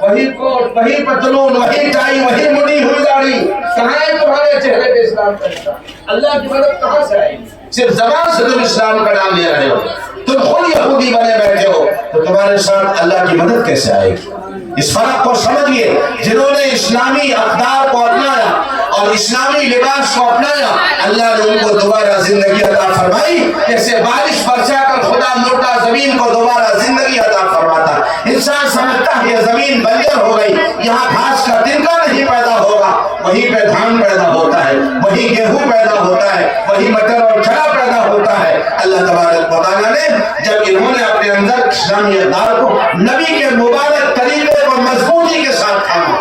وہی کوٹ، وہی پتلون، وہی ٹائی، وہی مڑی ہوئی داڑھی، کہاں ہے تمہارے چہرے پہ اسلام کا نشان؟ اللہ کی مدد کہاں سے آئے؟ صرف زبان سے تم اسلام کا نام لے رہے ہو، تم خود یہودی بنے بیٹھے ہو، تو تمہارے ساتھ اللہ کی مدد کیسے آئے گی؟ اس فرق کو سمجھیے. جنہوں نے اسلامی اقدار کو اپنایا اور اسلامی لباس کو اپنایا, اللہ نے ان کو دوبارہ زندگی عطا فرمائی. جیسے بارش برسا کر خدا موٹا زمین کو دوبارہ زندگی عطا فرماتا. انسان سمجھتا ہے یہ زمین بنجر ہو گئی, یہاں گھاس کا تنکا نہیں پیدا ہوگا, وہیں پہ دھان پیدا ہوتا ہے, وہی گیہوں پیدا ہوتا ہے, وہی مٹر اور چنا پیدا ہوتا ہے. اللہ تبارک و تعالیٰ نے جب انہوں نے اپنے اندر اسلامی اقدار کو نبی کے مبارک طریقے کو مضبوطی کے ساتھ تھاما,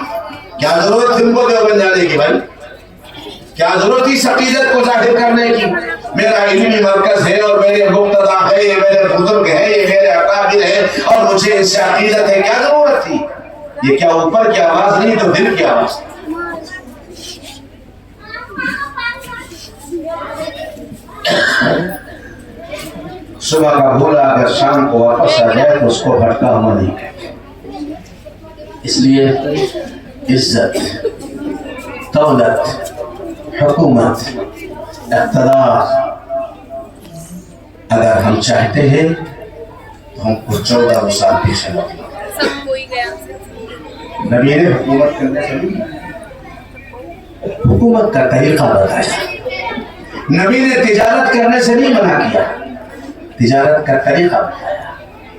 کیا ضرورت تھی ان کو دیوبند جانے کی بھائی؟ کیا ضرورت تھی اس عقیدت کو ظاہر کرنے کی؟ میرا علمی مرکز ہے اور میرے مقتدا ہے, یہ میرے بزرگ ہیں, یہ میرے اکابر ہیں اور مجھے اس سے عقیدت ہے. کیا ضرورت تھی؟ یہ کیا اوپر کی آواز نہیں تو دل کی آواز. صبح کا بھولا اگر شام کو واپس آ جائے تو اس کو بھٹکا ہوا نہیں کہتے. اس لیے عزت, دولت, حکومت, اقتدار اگر ہم چاہتے ہیں تو ہم کو 14 سال پیچھے لگیں. نبی نے حکومت کرنے سے نہیں, حکومت کا طریقہ بتایا. نبی نے تجارت کرنے سے نہیں منع کیا, تجارت کا طریقہ بتایا.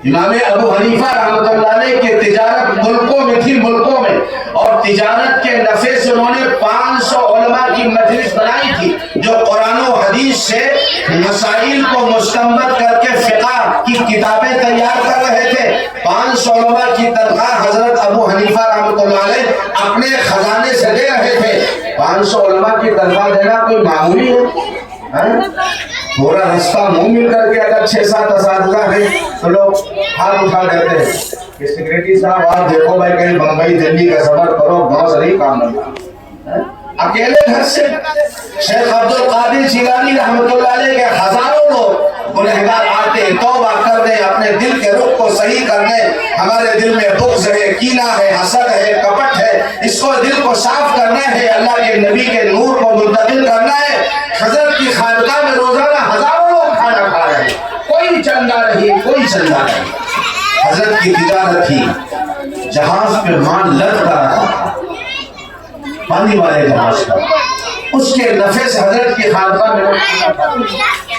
امام ابو حنیفہ رحمۃ اللہ علیہ کی تجارت ملکوں میں تھی, ملکوں میں, اور تجارت کے نفع سے انہوں نے 500 علماء کی مجلس بنائی تھی جو قرآن و حدیث سے مسائل کو مستنبط کر کے فقہ کی کتابیں تیار کر رہے تھے. 500 علماء کی تنخواہ حضرت ابو حنیفہ رحمۃ اللہ علیہ اپنے خزانے سے دے رہے تھے. 500 علماء کی تنخواہ دینا کوئی معمولی ہے؟ پورا رستہ منہ مل کر کے اگر 6-7 اساتذہ ہیں تو لوگ ہاتھ اٹھا دیتے ہیں کہ سیکریٹری صاحب آپ دیکھو بھائی کہیں بمبئی دلی کا سفر کرو, بہت صحیح کام نہیں. اکیلے گھر سے شیخ عبد القادر جیلانی رحمۃ اللہ علیہ کے ہزاروں لوگ گنہگار آتے ہیں, توبہ کرنے, اپنے دل کے رخ کو صحیح کرنے. ہمارے دل میں بغض ہے, کینہ ہے, حسد ہے, کپٹ ہے, اس کو دل کو صاف کرنا ہے, اللہ کے نبی کے نور کو منتقل کرنا ہے. حضرت کی خانقاہ میں روزانہ ہزاروں لوگ کھانا کھا رہے ہیں, کوئی چندہ نہیں, کوئی چندہ نہیں. حضرت کی تجارت تھی, جہاز پہ مال لٹکا رہا تھا, پانی والے جہاز کا, اس کے نفع سے حضرت کی خانقاہ میں لوگ.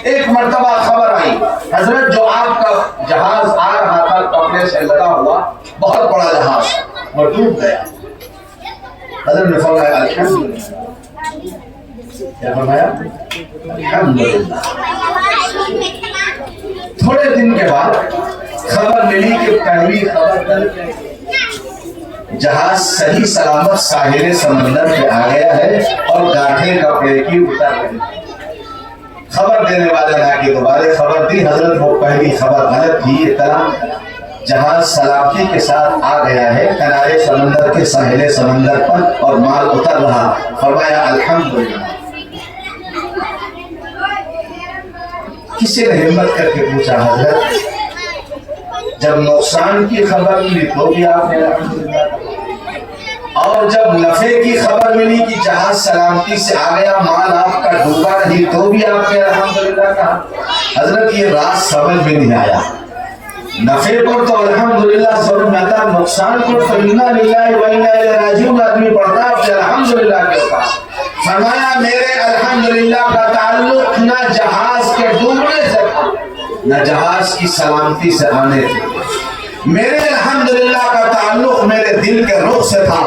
ایک مرتبہ خبر آئی, حضرت جو آپ کا جہاز آ رہا تھا کپڑے سے لگا ہوا, بہت بڑا جہاز, وہ ڈوب گیا. حضرت نے فرمایا الحمدللہ. کیا فرمایا؟ الحمدللہ. تھوڑے دن کے بعد خبر ملی کہ پہلی خبر جہاز صحیح سلامت ساحل سمندر پہ آ گیا ہے اور گاٹھیں کپڑے کی اتر گئی. خبر دینے والے نے کہ دوبارہ خبر دی, حضرت وہ پہلی خبر غلط تھی. اطلاع جہاز سلامتی کے ساتھ آ گیا ہے کنارے سمندر کے ساحل سمندر پر اور مال اتر رہا. فرمایا الحمدللہ. کسی نے ہمت کر کے پوچھا حضرت جب نقصان کی خبر ملی تو بھی آپ نے الحمدللہ, اور جب نفع کی خبر ملی کہ جہاز سلامتی سے آ گیا, مال آپ کا ڈوبا نہیں, تو بھی آپ نے الحمدللہ کہا. حضرت یہ راز سمجھ میں نہیں آیا. نفع پر تو الحمدللہ سمجھ میں آتا, نقصان پر تو انا للہ و انا الیہ راجعون آدمی پڑھتا, آپ سے الحمدللہ کیوں کہا؟ فرمایا میرے الحمدللہ کا تعلق نہ جہاز کے ڈوبنے سے تھا, نہ جہاز کی سلامتی سے آنے سے. میرے الحمدللہ کا تعلق میرے دل کے رخ سے تھا.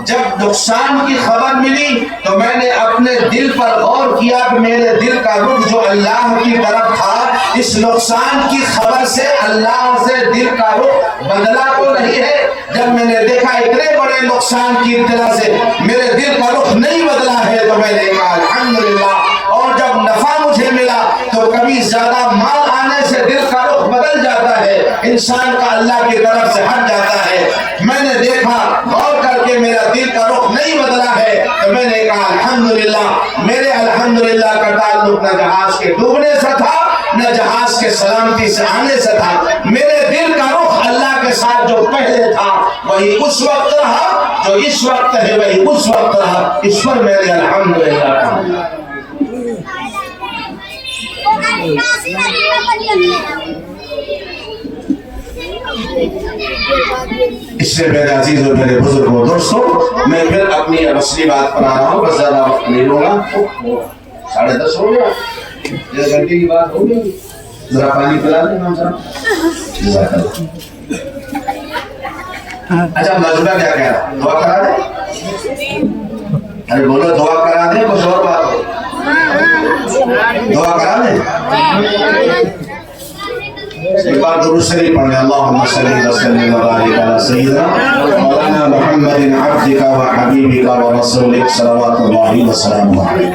جب نقصان کی خبر ملی تو میں نے اپنے دل پر غور کیا کہ میرے دل کا رخ جو اللہ کی طرف تھا, اس نقصان کی خبر سے اللہ سے دل کا رخ بدلا تو نہیں ہے. جب میں نے دیکھا اتنے بڑے نقصان کی اطلاع سے میرے دل کا رخ نہیں بدلا ہے تو میں نے کہا الحمدللہ. اور جب نفع مجھے ملا تو کبھی زیادہ مال آنے سے دل کا رخ بدل جاتا ہے, انسان کا اللہ کی طرف سے ہٹ جاتا ہے. میں نے دیکھا غور کر کے میرا دل کا رخ نہیں بدلا ہے تو میں نے کہا الحمدللہ. میرے الحمدللہ کا تعلق نہ جہاز کے ڈوبنے سے تھا نہ جہاز کے سلامتی سے آنے سے تھا. میرے دل کا رخ اللہ کے ساتھ جو پہلے تھا وہی اس وقت رہا, جو اس وقت ہے وہی اس وقت رہا. اس پر میرے الحمدللہ کہا. اس سے میرے عزیز اور میرے بزرگوں دوستوں، میں پھر اپنی اصلی بات پر آ رہا ہوں، بس زیادہ وقت نہیں لوں گا۔ 10:30 ہو گیا، 1 گھنٹے کی بات ہو گئی، ذرا پانی پلا دیں امام صاحب۔ جزاک اللہ۔ اچھا مجمع کیا کہہ رہا ہے؟ دعا کرا دیں؟ ارے بولو دعا کرا دیں، کچھ اور بات ہو؟ دعا کرا دیں؟ ایک بار درود شریف پڑھیں، اللہم صلی وسلم وبارک علی سیدنا مولانا محمد عبدک و حبیبک و رسولک صلوات اللہ وسلامہ علیہ۔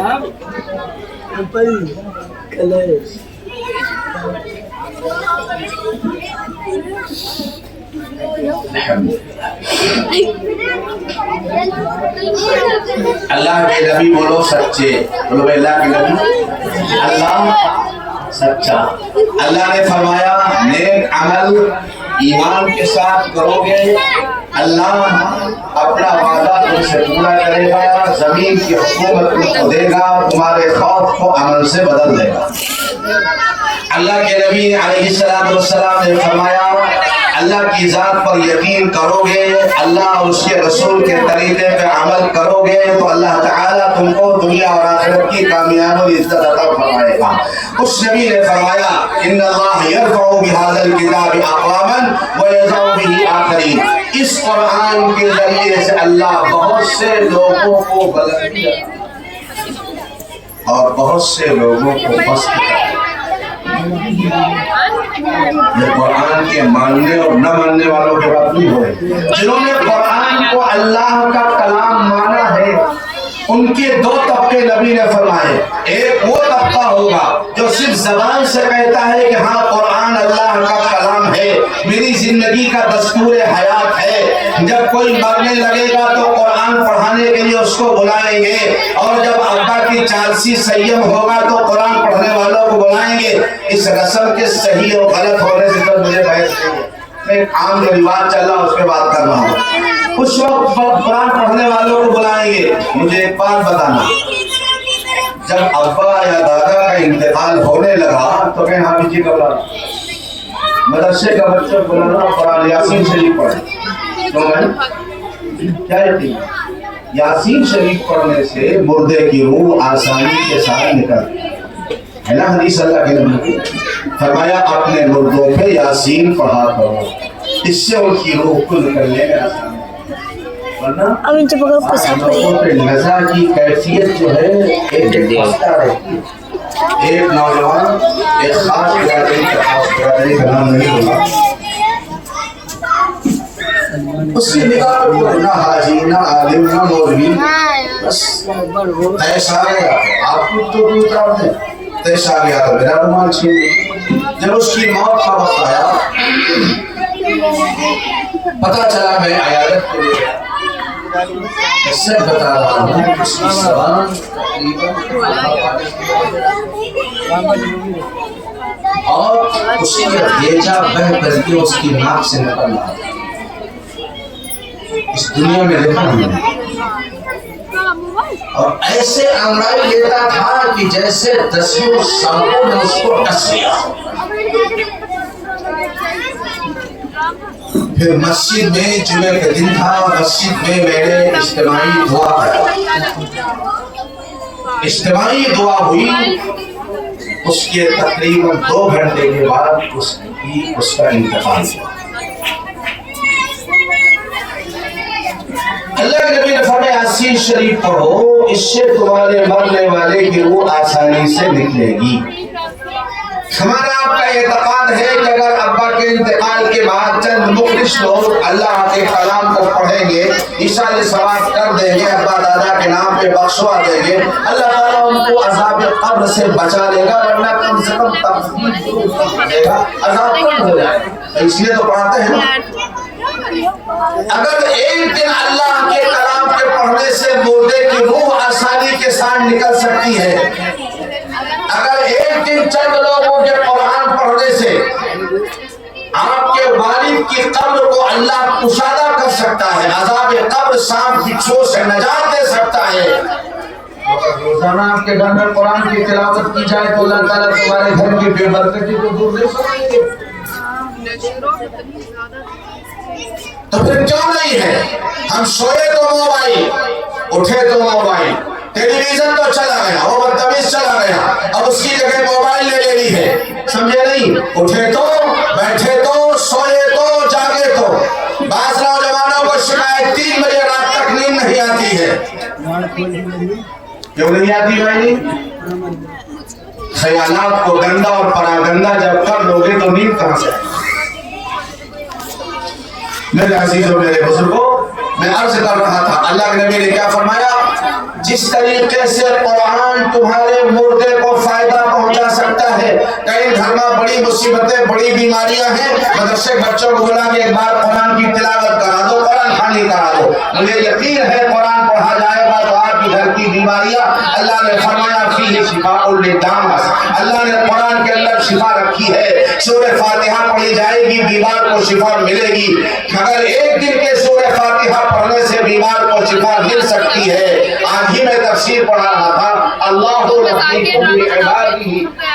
اللہ کے نبی بولو سچے، بولو بھائی اللہ کے نبی اللہ سچا۔ اللہ نے فرمایا نیک عمل ایمان کے ساتھ کرو گے، اللہ اپنا وعدہ تم سے پورا کرے گا، زمین کی حکومت تم کو دے گا، تمہارے خوف کو عمل سے بدل دے گا۔ اللہ کے نبی علیہ السلام نے فرمایا اللہ کی ذات پر یقین کرو گے، اللہ اور اس کے رسول کے طریقے پہ عمل کرو گے تو اللہ تعالیٰ تم کو دنیا اور آخرت کی کامیابی اور عزت عطا فرمائے گا۔ اس نبی نے فرمایا ان اللہ یرفع بہذا الکتاب اقواما ویضع بہ آخرین، اس قرآن کے ذریعے سے اللہ بہت سے لوگوں کو بلند اور بہت سے لوگوں کو پست کرے۔ یہ قرآن کے ماننے اور نہ ماننے والوں کے بات نہیں ہو رہی، جنہوں نے قرآن کو اللہ کا کلام مانا ہے ان کے 2 طبقے نبی نے فرمائے۔ ایک وہ طبقہ ہوگا جو صرف زبان سے کہتا ہے کہ ہاں قرآن اللہ کا کلام ہے، میری زندگی کا دستور حیات ہے، جب کوئی مرنے لگے گا تو قرآن پڑھانے کے لیے اس کو بلائیں گے، اور جب ابا کی چالسی سیم ہوگا تو قرآن پڑھنے والوں کو بلائیں گے۔ اس رسم کے صحیح اور غلط ہونے سے تو مجھے بحث نہیں ہے، ایک عام جو رواج چل رہا اس پہ بات کر رہا ہوں۔ اس وقت قرآن پڑھنے والوں کو بلائیں گے۔ مجھے ایک بات بتانا، جب ابا یا دادا کا انتقال ہونے لگا تو کہیں حافظ جی کا بلانا، مدرسے کا بچہ بلانا، قرآن یاسین شریف پڑھیں، تو میں کیا یقین یاسین شریف پڑھنے سے مردے کی روح آسانی کے ساتھ نکل ہے نا؟ حدیث اللہ کے نبی فرمایا اپنے مردوں پہ یاسین پڑھا کرو، اس سے ان کی روح کو نکلنے میں آسانی۔ ورنہ لوگوں پہ نزا کی کیفیت جو ہے ایک پختہ رہتی ہے۔ ایک نوجوان ایک خاص برادری کا نام نہیں ہوگا، اس کی نگاہ پہ کوئی نہ حاجی نہ عالم نہ مولوی، بس تیش آ گیا، آپ کو تو بھی اتار دیں، تیش آ گیا تو میرا رومال چھین لیا۔ جب اس کی موت کا وقت آیا پتہ چلا، میں عیادت کے لیے اس سے بتا رہا ہوں اس کی زبان اور اس کی بھیجا بہ کر کے اس کی ناک سے نکل رہا اس دنیا میں دیکھا ہم نے، اور ایسے انگڑائی لیتا تھا کہ جیسے 10 سانپوں نے اس کو ڈس لیا۔ پھر مسجد میں جمعے کا دن تھا، مسجد میں میں نے اجتماعی دعا پڑھی، اجتماعی دعا ہوئی، اس کے تقریباً 2 گھنٹے کے بعد اس کا انتقال ہوا۔ اللہ کے نبی نے فرمایا یاسین شریف پڑھو، اس سے تمہارے مرنے والے کی روح آسانی سے نکلے گی۔ ہمارا آپ کا اعتقاد ہے کہ اگر ابا کے انتقال کے بعد چند مخلص لوگ اللہ کے کلام کو پڑھیں گے، ایصال ثواب کر دیں گے، ابا دادا کے نام پہ بخشوا دیں گے، اللہ تعالیٰ ان کو عذاب قبر سے بچا لے گا، ورنہ کم سے کم تفصیل دے گا، عذاب کم ہو جائے گا۔ اس لیے تو پڑھاتے ہیں نا۔ اگر ایک دن اللہ کے کلام کے پڑھنے سے مردے کی روح آسانی کے ساتھ نکل سکتی ہے، اگر ایک دن چند لوگوں کے قرآن پڑھنے سے آپ کے والد کی قبر کو اللہ کشادہ کر سکتا ہے، عذاب قبر سانپ بچھو سے نجات دے سکتا ہے، روزانہ آپ کے گھر میں قرآن کی تلاوت کی جائے تو اللہ تعالیٰ تمہارے گھر کی بے برکتی کو دور نہیں فرمائیں گے۔ تو پھر کیوں نہیں ہے؟ ہم سوئے تو موبائل، اٹھے تو موبائل، ٹیلی ویژن تو چلا گیا، وہ بدتمیز چلا گیا، اب اس کی جگہ موبائل لے لی ہے، سمجھے نہیں؟ اٹھے تو، بیٹھے تو، سوئے تو، جاگے تو۔ بعض نوجوانوں کو شکایت 3 بجے رات تک نیند نہیں آتی ہے۔ کیوں نہیں آتی بھائی؟ خیالات کو گندا اور پراگندہ جب کر لو گے تو نیند کہاں سے؟ میرے عزیزوں، میرے بزرگوں، میں عرض کر رہا تھا اللہ کے نبی نے کیا فرمایا؟ جس طریقے سے قرآن تمہارے مردے کو فائدہ پہنچا سکتا ہے، کئی گھر میں بڑی مصیبتیں، بڑی بیماریاں ہیں، مدرسے بچوں کو بلا کے ایک بار قرآن کی تلاوت کرا دو، قرآن خوانی کرا دو، مجھے یقین ہے قرآن پڑھا جائے گا تو آپ کی گھر کی بیماریاں، اللہ نے فرمایا فیہ شفاء للناس، اللہ نے قرآن کے اندر شفا رکھی ہے، سورہ فاتحہ پڑھی جائے گی بیمار کو شفا ملے گی۔ اگر ایک دن کے سورہ فاتحہ پڑھنے سے بیمار کو شفا مل سکتی ہے، آج ہی میں تفسیر پڑھا رہا تھا، اللہ لطیف بعبادہ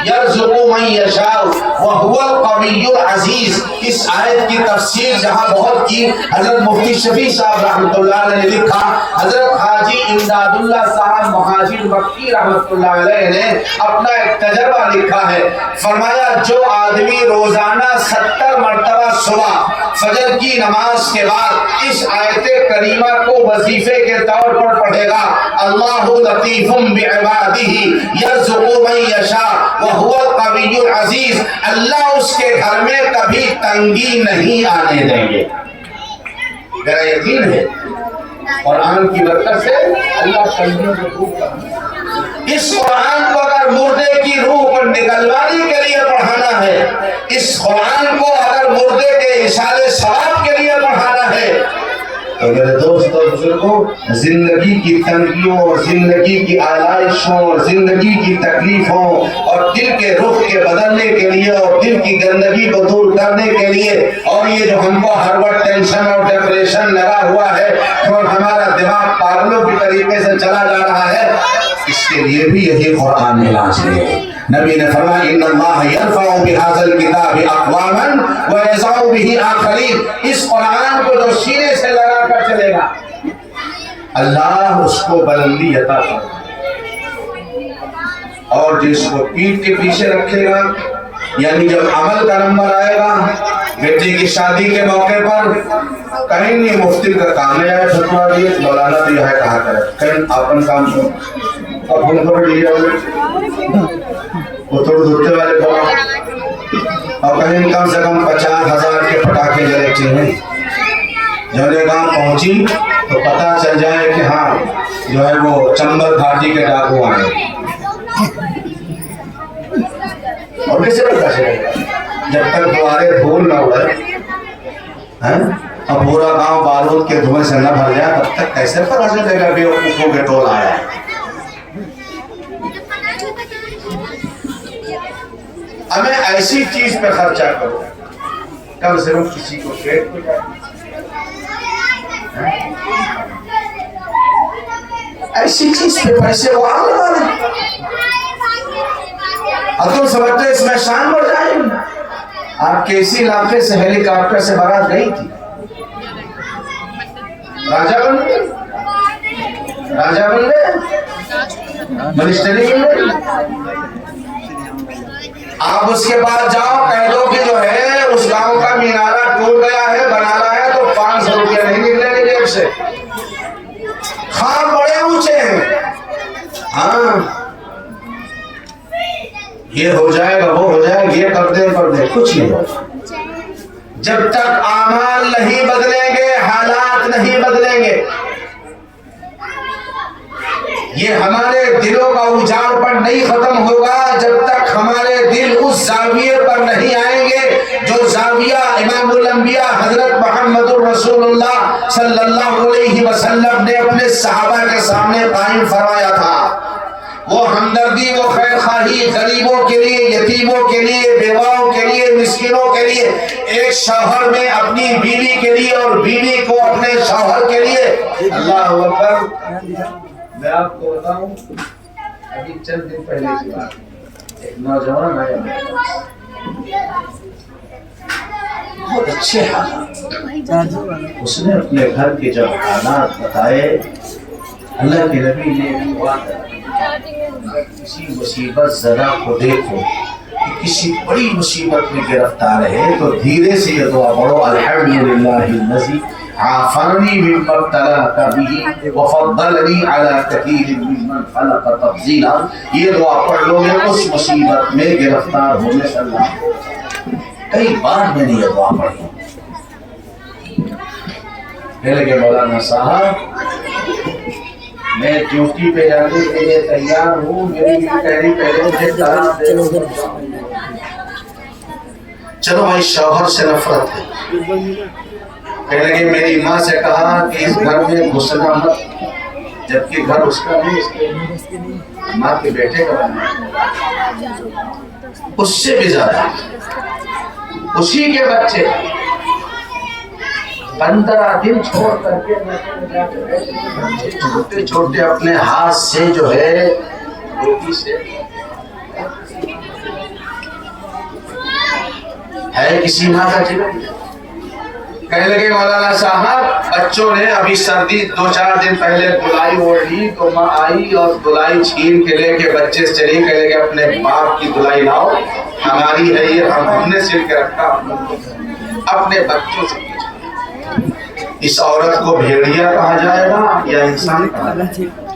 یرزق من یشاء وهو القوی العزیز۔ اس آیت کی تفسیر جہاں بہت کی حضرت مفتی شفیع صاحب رحمۃ اللہ علیہ نے لکھا، حضرت حاجی امداد اللہ صاحب مہاجر مکی رحمۃ اللہ علیہ نے اپنا ایک تجربہ لکھا ہے، فرمایا جو آدمی روزانہ 70 مرتبہ صبح فجر کی نماز کے بعد اس آیت کریمہ کو وظیفے کے طور پر پڑھے گا، اللہ لطیف بعبادہ یرزق من یشاء وهو القوی العزیز، اللہ اس کے گھر میں کبھی تنگی نہیں آنے دیں گے۔ میرا یقین ہے قرآن کی برکت سے اللہ تنگیوں کو دور کرے۔ اس قرآن کو اگر مردے کی روح کو نکلوانے کے لیے پڑھانا ہے، اس قرآن کو اگر مردے کے اصالے ثواب کے لیے پڑھانا ہے، تو میرے دوستوں بزرگوں، زندگی کی تنگیوں اور زندگی کی آلائشوں اور زندگی کی تکلیفوں اور دل کے رخ کے بدلنے کے لیے اور دل کی گندگی کو دور کرنے کے لیے، اور یہ جو ہم کو ہر وقت ٹینشن اور ڈپریشن لگا ہوا ہے اور ہمارا دماغ پاگلوں کی طریقے سے چلا جا رہا ہے، اس کے لیے بھی یہی قرآن علاج ہے۔ نبی نے فرمایا ان اللہ یرفع بهذا الكتاب اقواما ويضع به آخرین، اس قرآن کو جو سینے سے لگا کر چلے گا اللہ اس کو بلندی عطا کرے، اور جس کو پیٹھ کے پیچھے رکھے گا، یعنی جب عمل کا نمبر آئے گا، بیٹی کی شادی کے موقع پر کہیں نہیں مفتی کا کام ہے آئے فتوا دیے مولانا بھی ہے کہا کرے، کہیں اپن کام سو اب ان کو بھی وہ توڑ دھوتے والے کو، اور کہیں کم سے کم 50,000 کے پٹاخے جلے چاہیے، جب گاؤں پہنچی تو پتہ چل جائے کہ ہاں جو ہے وہ چمبل گھاٹی کے ڈاکو آئے، اور کیسے پتہ چلے گا جب تک دوارے دھول نہ اڑے اور پورا گاؤں بارود کے دھوئیں سے نہ بھر جائے، تب تک کیسے پتہ چلے گا کہ وہ کے ٹول آیا ہے؟ ہمیں ایسی چیز پہ خرچہ کرو کم سے کم کسی کو پیٹ ہو جائے، ایسی چیز پہ پیسے وہ آنے والے، اور تم سمجھتے اس میں شان بڑھ جائے گی۔ آپ کے اسی علاقے سے ہیلی کاپٹر سے بارات گئی تھی، راجہ بن گئے، راجہ بن گئے، منسٹری بن گئے۔ آپ اس کے بعد جاؤ کہہ دو کہ جو ہے اس گاؤں کا مینارہ ٹوٹ گیا ہے، بنانا ہے تو 500 روپیہ نہیں نکلیں گے جیب سے۔ خواب بڑے اونچے ہیں، ہاں یہ ہو جائے گا وہ ہو جائے گا، یہ کر دے کچھ نہیں ہوگا جب تک اعمال نہیں بدلیں گے، حالات نہیں بدلیں گے۔ یہ ہمارے دلوں کا اجاڑ پر نہیں ختم ہوگا جب تک ہمارے دل اس زاویے پر نہیں آئیں گے جو زاویہ امام الانبیاء حضرت محمد الرسول اللہ صلی اللہ علیہ وسلم نے اپنے صحابہ کے سامنے قائم فرمایا تھا۔ وہ ہمدردی، وہ خیر خواہی غریبوں کے لیے، یتیموں کے لیے، بیواؤں کے لیے، مسکینوں کے لیے، ایک شوہر میں اپنی بیوی کے لیے اور بیوی کو اپنے شوہر کے لیے۔ اللہ اکبر۔ میں آپ کو بتاؤں ابھی چند دن پہلے کی بات، ایک نوجوان آیا بہت اچھے حالات. اس نے اپنے گھر کے جب حالات بتائے, اللہ کے نبی نے دعا کی کسی مصیبت زدہ کو دیکھو کسی بڑی مصیبت میں گرفتار ہے تو دھیرے سے یہ دعا پڑھو, الحمدللہ الذی عافانی مما ابتلاک بہ وفضلنی علی کثیر ممن خلق تفضیلا. یہ دعا پڑھ لو گے اس مصیبت میں گرفتار ہونے سے اللہ. کئی بار میں نے یہ دعا پڑھی. کہنے لگے مولانا صاحب میں ڈیوٹی پہ جانے کے لیے تیار ہوں, میری پہلے مجھے طلاق دے دو. چلو بھائی شوہر سے نفرت ہے. کہنے لگے میری ماں سے کہا کہ اس گھر میں گھسنا مت, جبکہ گھر اس کا نہیں, اس کے ماں کے بیٹے کا بننا, اس سے بھی زیادہ اسی کے بچے. 15 دن چھوڑ کر کے چھوٹے چھوٹے اپنے ہاتھ سے جو ہے روٹی سے ہے کسی ماں کا جیون. کہنے لگے مولانا صاحب بچوں نے ابھی سردی 2-4 دن پہلے دلائی اوڑھی تو ماں آئی اور دلائی چھین کے لے کے بچے سے چلی. کہنے لگے اپنے باپ کی دلائی لاؤ, ہماری ہے یہ, ہم نے سل کے رکھا اپنے بچوں سے. اس عورت کو بھیڑیا کہا جائے گا یا انسان کہا جائے گا؟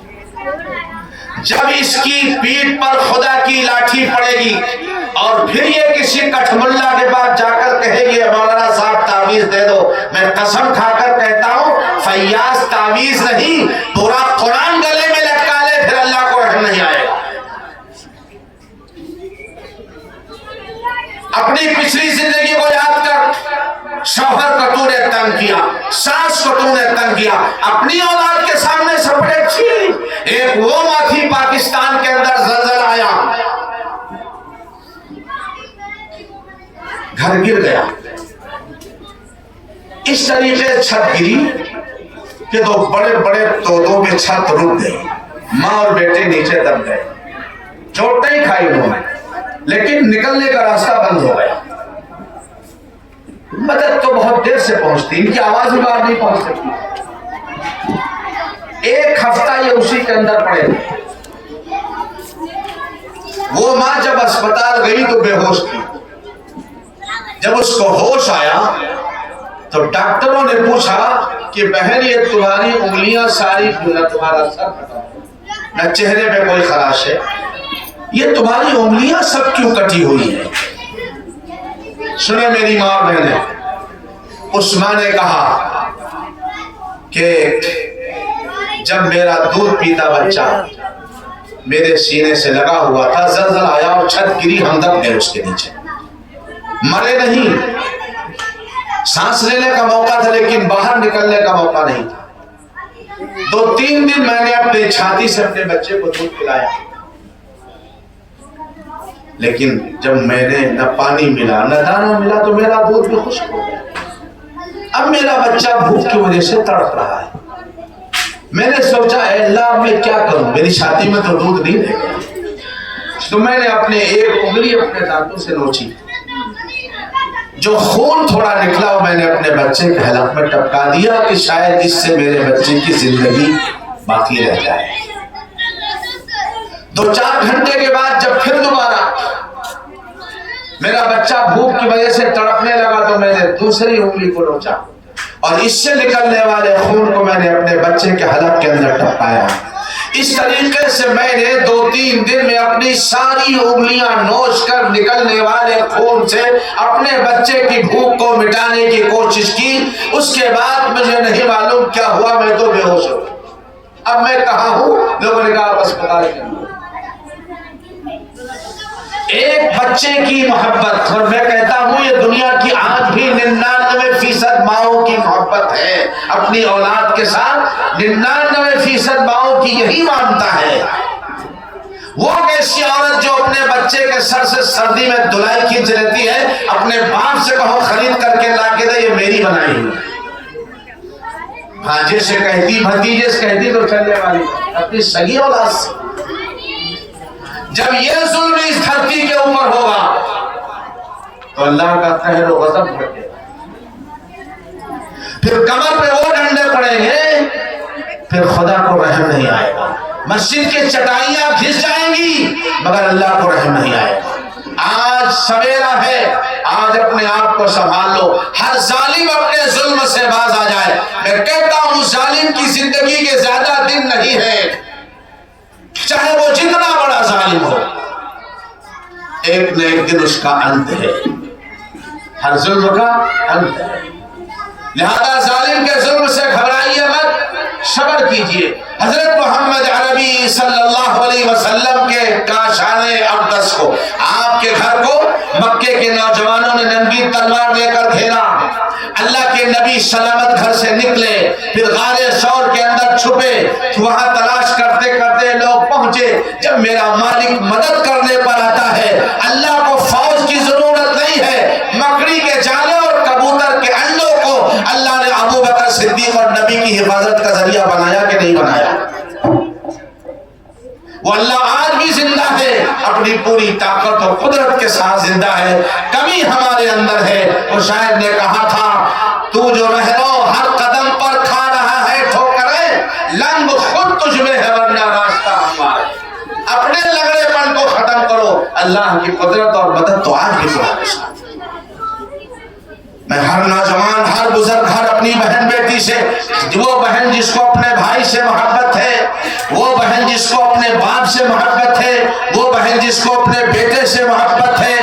جب اس کی پیٹھ پر خدا کی لاٹھی پڑے گی اور پھر یہ کسی کٹھ ملا کے پاس جا کر کہے گی مولانا صاحب تعویذ دے دو, میں قسم کھا کر کہتا ہوں فیاض تعویذ نہیں پورا قرآن گلے میں لٹکا لے پھر اللہ کو رحم نہیں آئے گا. اپنی پچھلی زندگی کو یاد کر, شوہر کو تو نے تنگ کیا, ساس کو تو نے تنگ کیا, اپنی اولاد کے سامنے سپڑے چھیلی. ایک وہ ماں تھی پاکستان کے اندر زلزلہ آیا, گھر گر گیا, اس طریقے چھت گری کہ دو بڑے بڑے تودوں میں چھت رک گئی, ماں اور بیٹے نیچے دب گئے. چوٹیں کھائی انہوں نے لیکن نکلنے کا راستہ بند ہو گیا. مدد تو بہت دیر سے پہنچتی, ان کی آواز بھی باہر نہیں پہنچ سکتی. 1 ہفتہ یہ اسی کے اندر پڑے تھے. وہ ماں جب اسپتال گئی تو بے ہوش تھی. جب اس کو ہوش آیا تو ڈاکٹروں نے پوچھا کہ بہن یہ تمہاری انگلیاں ساری کیوں, نہ تمہارا سر کٹا نہ چہرے پہ کوئی خراش ہے, یہ تمہاری انگلیاں سب کیوں کٹی ہوئی ہیں؟ سنے میری ماں اور بہنیں, اس ماں نے کہا کہ جب میرا دودھ پیتا بچہ میرے سینے سے لگا ہوا تھا, زلزلہ آیا اور چھت گری, ہم دب گئے اس کے نیچے. مرے نہیں, سانس لینے کا موقع تھا لیکن باہر نکلنے کا موقع نہیں تھا. 2-3 دن میں نے اپنے چھاتی سے اپنے بچے کو دودھ پلایا, لیکن جب میں نے نہ پانی ملا نہ دانا ملا تو میرا دودھ بھی خشک ہو گیا. اب میرا بچہ بھوک کی وجہ سے تڑپ رہا ہے. میں نے سوچا اے اللہ میں کیا کروں, میری چھاتی میں تو دودھ نہیں دے گا. تو میں نے اپنے ایک انگلی اپنے دانتوں سے نوچی, جو خون تھوڑا نکلا وہ میں نے اپنے بچے کے حلق میں ٹپکا دیا کہ شاید اس سے میرے بچے کی زندگی باقی رہ جائے. 2-4 گھنٹے کے بعد جب پھر دوبارہ میرا بچہ بھوک کی وجہ سے تڑپنے لگا تو میں نے دوسری انگلی کو نوچا اور اس سے نکلنے والے خون کو میں نے اپنے بچے کے حلق کے اندر ٹپکایا. اس طریقے سے میں نے 2-3 دن میں اپنی ساری انگلیاں نوچ کر نکلنے والے خون سے اپنے بچے کی بھوک کو مٹانے کی کوشش کی. اس کے بعد مجھے نہیں معلوم کیا ہوا, میں تو بے ہوش ہو گیا. اب میں کہاں ہوں؟ لوگوں نے کہا اسپتال کے اندر. ایک بچے کی محبت, اور میں کہتا ہوں یہ دنیا کی آج بھی 99% ماؤں کی محبت ہے اپنی اولاد کے ساتھ. 99% ماؤں کی یہی مانتا ہے. وہ ایسی عورت جو اپنے بچے کے سر سے سردی میں دلائی کھینچ رہتی ہے, اپنے باپ سے کہو خرید کر کے لا کے دے, یہ میری بنائی ہوئی. بھانجے سے کہتی, بھتیجے سے کہتی تو چلنے والی, اپنی سگی اولاد سے. جب یہ ظلم اس دھرتی کے اوپر ہوگا تو اللہ کا قہر و غضب بڑھ گیا. پھر کمر پہ وہ ڈنڈے پڑیں گے, پھر خدا کو رحم نہیں آئے گا. مسجد کے چٹائیاں گھس جائیں گی مگر اللہ کو رحم نہیں آئے گا. آج سویرا ہے, آج اپنے آپ کو سنبھال لو. ہر ظالم اپنے ظلم سے باز آ جائے. میں کہتا ہوں ظالم کی زندگی کے زیادہ دن نہیں ہے, چاہے وہ جتنا بڑا ظالم ہو, ایک نہ ایک دن اس کا انت ہے. ہر ظلم کا انت ہے. لہذا ظالم کے ظلم سے گھبرائیے مت, صبر کیجئے. حضرت محمد عربی صلی اللہ علیہ وسلم کے کاشان اقدس کو, آپ کے گھر کو مکے کے نوجوانوں نے ننگی تلوار لے کر گھیرا. اللہ کے نبی سلامت گھر سے نکلے, پھر غار ثور کے اندر چھپے. وہاں تلاش کرتے کرتے لوگ پہنچے. جب میرا مالک مدد کرنے پر آتا ہے, اللہ کو فوج کی ضرورت نہیں ہے, مکڑی کے جالوں اور کبوتر کے انڈوں کو اللہ نے ابو بکر صدیق اور نبی کی حفاظت کا ذریعہ بنایا کہ نہیں بنایا؟ وہ اللہ آج بھی زندہ ہے, اپنی پوری طاقت و قدرت کے ساتھ زندہ ہے. کمی ہمارے اندر ہے. وہ شاعر نے کہا تھا, تو جو رہنو ہر قدم پر کھا رہا ہے ٹھوکریں, لنگ خود تجھ میں ہے ورنہ راستہ ہمارا. اپنے لگڑے پن کو ختم کرو, اللہ کی قدرت اور مدد تو آج بھی تمہارے ساتھ. میں ہر نوجوان, ہر بزرگ, ہر اپنی بہن بیٹی سے, وہ بہن جس کو اپنے بھائی سے محبت ہے, وہ بہن جس کو اپنے باپ سے محبت ہے, وہ بہن جس کو اپنے بیٹے سے محبت ہے,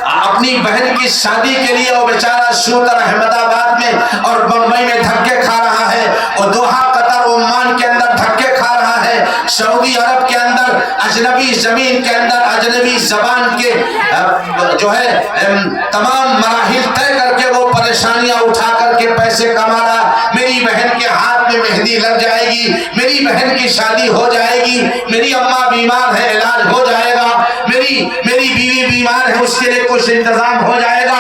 اپنی بہن کی شادی کے لیے وہ بیچارہ شوتر احمد آباد میں اور بمبئی میں دھکے کھا رہا ہے, وہ دوحہ قطر عمان کے اندر دھکے کھا رہا ہے, سعودی عرب کے اندر اجنبی زمین کے اندر اجنبی زبان کے جو ہے تمام مراحل طے کر کے وہ پریشانیاں اٹھا کر کے پیسے کما رہا. میری بہن کے ہاتھ میں مہندی لگ جائے گی, میری بہن کی شادی ہو جائے گی, میری اماں بیمار ہے علاج ہو جائے گا, میری بیوی بیمار ہے اس کے لیے کچھ انتظام ہو جائے گا.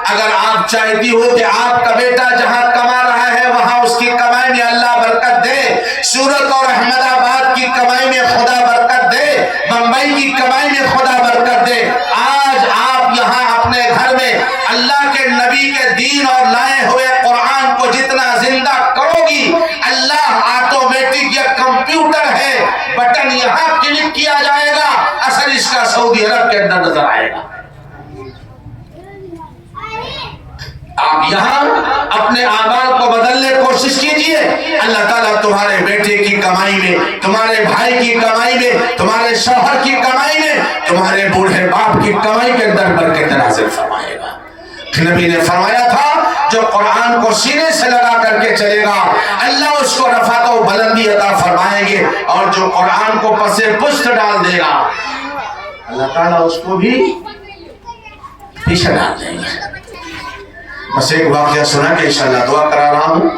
اگر آپ چاہتی ہو کہ آپ کا بیٹا جہاں کما رہا ہے وہاں اس کی کمائی میں اللہ برکت دے, سورت اور احمد آباد کی کمائی میں خدا برکت دے, بمبئی کی کمائی میں خدا برکت دے, آج آپ یہاں اپنے گھر میں اللہ کے نبی کے دین اور لائے ہوئے قرآن کو جتنا زندہ کرو گی, اللہ آٹومیٹک یا کمپیوٹر ہے, بٹن یہاں کلک کیا جائے گا, اثر اس کا سعودی عرب کے اندر نظر آئے گا. آپ یہاں اپنے اعمال کو بدلنے کی کوشش کیجئے, اللہ تعالیٰ تمہارے بیٹے کی کمائی میں, تمہارے بھائی کی کمائی میں, تمہارے شوہر کی کمائی میں, تمہارے بوڑھے باپ کی کمائی کے اندر برکت نازل فرمائے گا. نبی نے فرمایا تھا جو قرآن کو سینے سے لگا کر کے چلے گا اللہ اس کو رفعت و بلندی عطا فرمائیں گے, اور جو قرآن کو پسے پشت ڈال دے گا اللہ تعالیٰ اس کو بھی پیچھے ڈال دیں گے. بس ایک واقعہ سنا کہ انشاءاللہ دعا کرا رہا ہوں.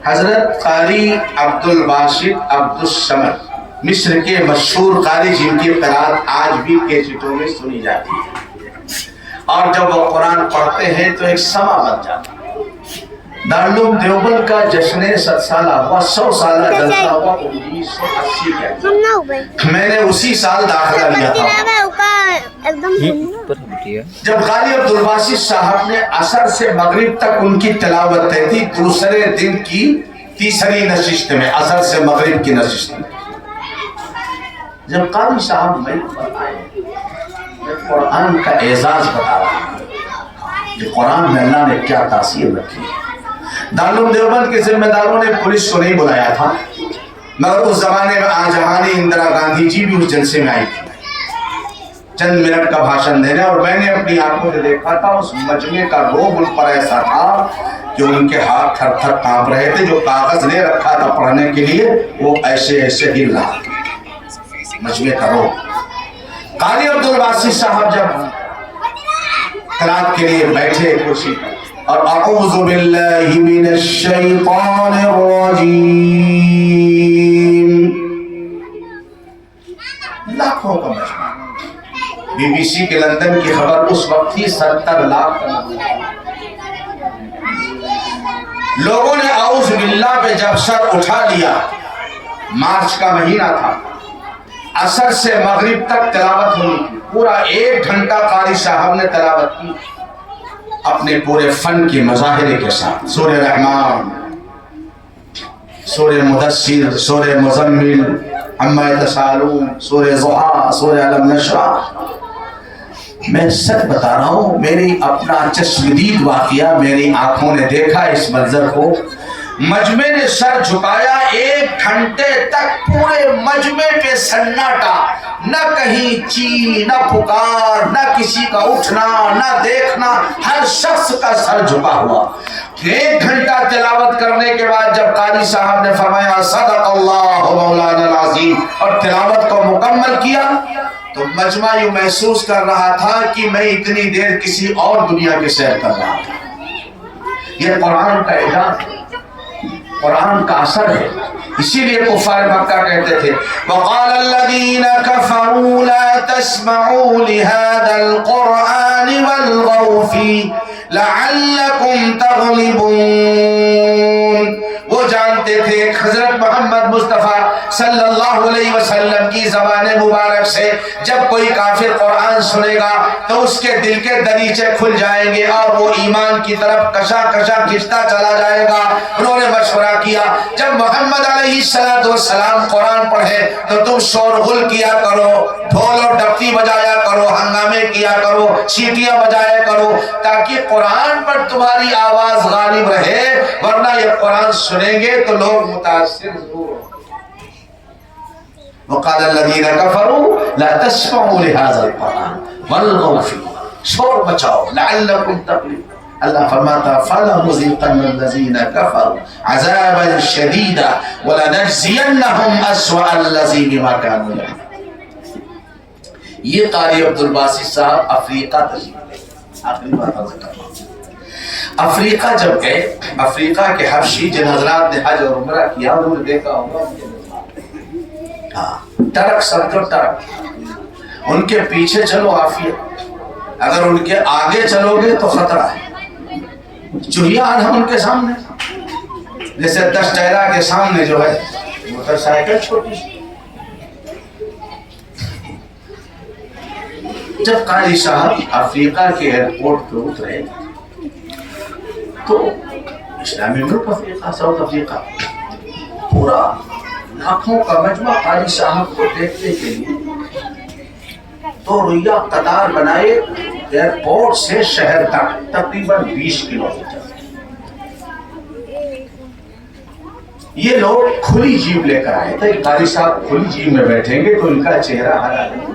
حضرت قاری عبد الباسط عبد الصمد مصر کے مشہور قاری, جن کی قرات آج بھی کیسٹوں میں سنی جاتی ہے, اور جب وہ قرآن پڑھتے ہیں تو ایک سما بن جاتا ہے. دارالعلوم دیوبند کا جشن 7 سالہ ہوا, 100 سالہ جلسہ ہوا 1980 کے اندر. میں نے اسی سال داخلہ لیا تھا. جب قاری عبد الباسط صاحب نے عصر سے مغرب تک ان کی تلاوت طے تھی, دوسرے دن کی تیسری نشست میں, عصر سے مغرب کی نشست میں, جب قاری صاحب میں آئے قرآن کا اعزاز بتا رہا ہے کہ قرآن میں اللہ نے کیا تاثیر رکھی ہے. دارالعلوم دیوبند کے ذمہ داروں نے پولیس کو نہیں بلایا تھا, مگر اس زمانے میں آجہانی اندرا گاندھی جی بھی اس جلسے میں آئی تھی چند منٹ کا بھاشن دینے, اور میں نے اپنی آنکھوں سے دیکھا تھا اس مجمع کا روب ان پر ایسا تھا کہ ان کے ہاتھ تھر تھر کانپ رہے تھے. جو کاغذ لے رکھا تھا پڑھنے کے لیے وہ ایسے ایسے ہل رہا, مجمع کا روب. قاری عبد الباسط صاحب جب قرات کے لیے بیٹھے کرسی پر, اور اعوذ باللہ من الشیطان الرجیم, لاکھوں کا مجمع, بی بی سی کے لندن کی خبر اس وقت تھی 70 لاکھ کا لوگوں نے اعوذ باللہ پہ جب سر اٹھا لیا. مارچ کا مہینہ تھا, عصر سے مغرب تک تلاوت ہوئی تھی, پورا 1 گھنٹہ قاری صاحب نے تلاوت کی. اپنے پورے فن کی مظاہرے کے ساتھ سورہ رحمان، سورہ مدثر، سورہ مزمل، عما یتساءلون، سورہ ضحیٰ، سورہ الم نشرح. میں سچ بتا رہا ہوں، میری اپنا چشمدید واقعہ، میری آنکھوں نے دیکھا اس منظر کو. مجمع نے سر جھکایا، 1 گھنٹے تک پورے مجمع پہ سناٹا، نہ کہیں چی، نہ پکار، نہ کسی کا اٹھنا، نہ دیکھنا، ہر شخص کا سر جھکا ہوا. 1 گھنٹہ تلاوت کرنے کے بعد جب قاری صاحب نے فرمایا صدق اللہ مولانا العظیم اور تلاوت کو مکمل کیا تو مجمع یوں محسوس کر رہا تھا کہ میں اتنی دیر کسی اور دنیا کے سیر کر رہا تھا. یہ قرآن کا اعجاز ہے، قرآن کا اثر ہے. اسی لیے کفار مکہ کہتے تھے وقال الذين كفروا لا تسمعوا لهذا القرآن والغوا فيه لعلكم تغلبون. وہ جانتے تھے حضرت محمد مصطفیٰ صلی اللہ علیہ وسلم کی زبان مبارک سے جب کوئی کافر قرآن سنے گا تو اس کے دل کے دریچے کھل جائیں گے اور وہ ایمان کی طرف کشا کشا کھنچتا چلا جائے گا. انہوں نے مشورہ کیا جب محمد علیہ السلام قرآن پڑھے تو تم شور غل کیا کرو، ڈھول اور ڈپٹی بجایا کرو، ہنگامے کیا کرو، سیٹیاں بجایا کرو تاکہ قرآن پر تمہاری آواز غالب رہے، ورنہ یہ قرآن سنیں گے تو لوگ متاثر ضرور ہوں. وقال الذين كفروا لا تسمعوا لهذا القرآن والغوا فيه، شور بچاؤ لعلكم تغلبون. اللہ فرماتا فَلَنُذِيقَنَّ الَّذِينَ كَفَرُوا عَذَابًا شَدِيدًا وَلَنَجْزِيَنَّهُمْ أَسْوَأَ الَّذِي بِمَا كَانُوا يَعْمَلُونَ. یہ قاری عبدالباسط صاحب افریقہ تشریف لے. آخری بات عرض کر رہا ہوں، افریقہ جب گئے، افریقہ کے حبشی جن حضرات نے حج اور عمرہ کیا انہوں نے دیکھا ہوگا ٹرک سمجھو ٹرک، ان کے پیچھے چلو عافیت، اگر ان کے آگے چلو گے تو خطرہ ہے. چوہیان ہم ان کے سامنے، جیسے 10 ٹائرہ کے سامنے جو ہے موٹر سائیکل چھوٹی. جب قاری صاحب افریقہ کے ایئرپورٹ پہ اترے تو اسلامی ملک افریقہ، ساؤتھ افریقہ، پورا لاکھوں کا مجمع قاری صاحب کو دیکھنے کے لیے تو رویہ قطار بنائے ایئرپورٹ سے شہر تک تقریباً 20 کلومیٹر. یہ لوگ کھلی جیپ لے کر آئے تھے. قاری صاحب کھلی جیپ میں بیٹھیں گے تو ان کا چہرہ ہرا نہیں.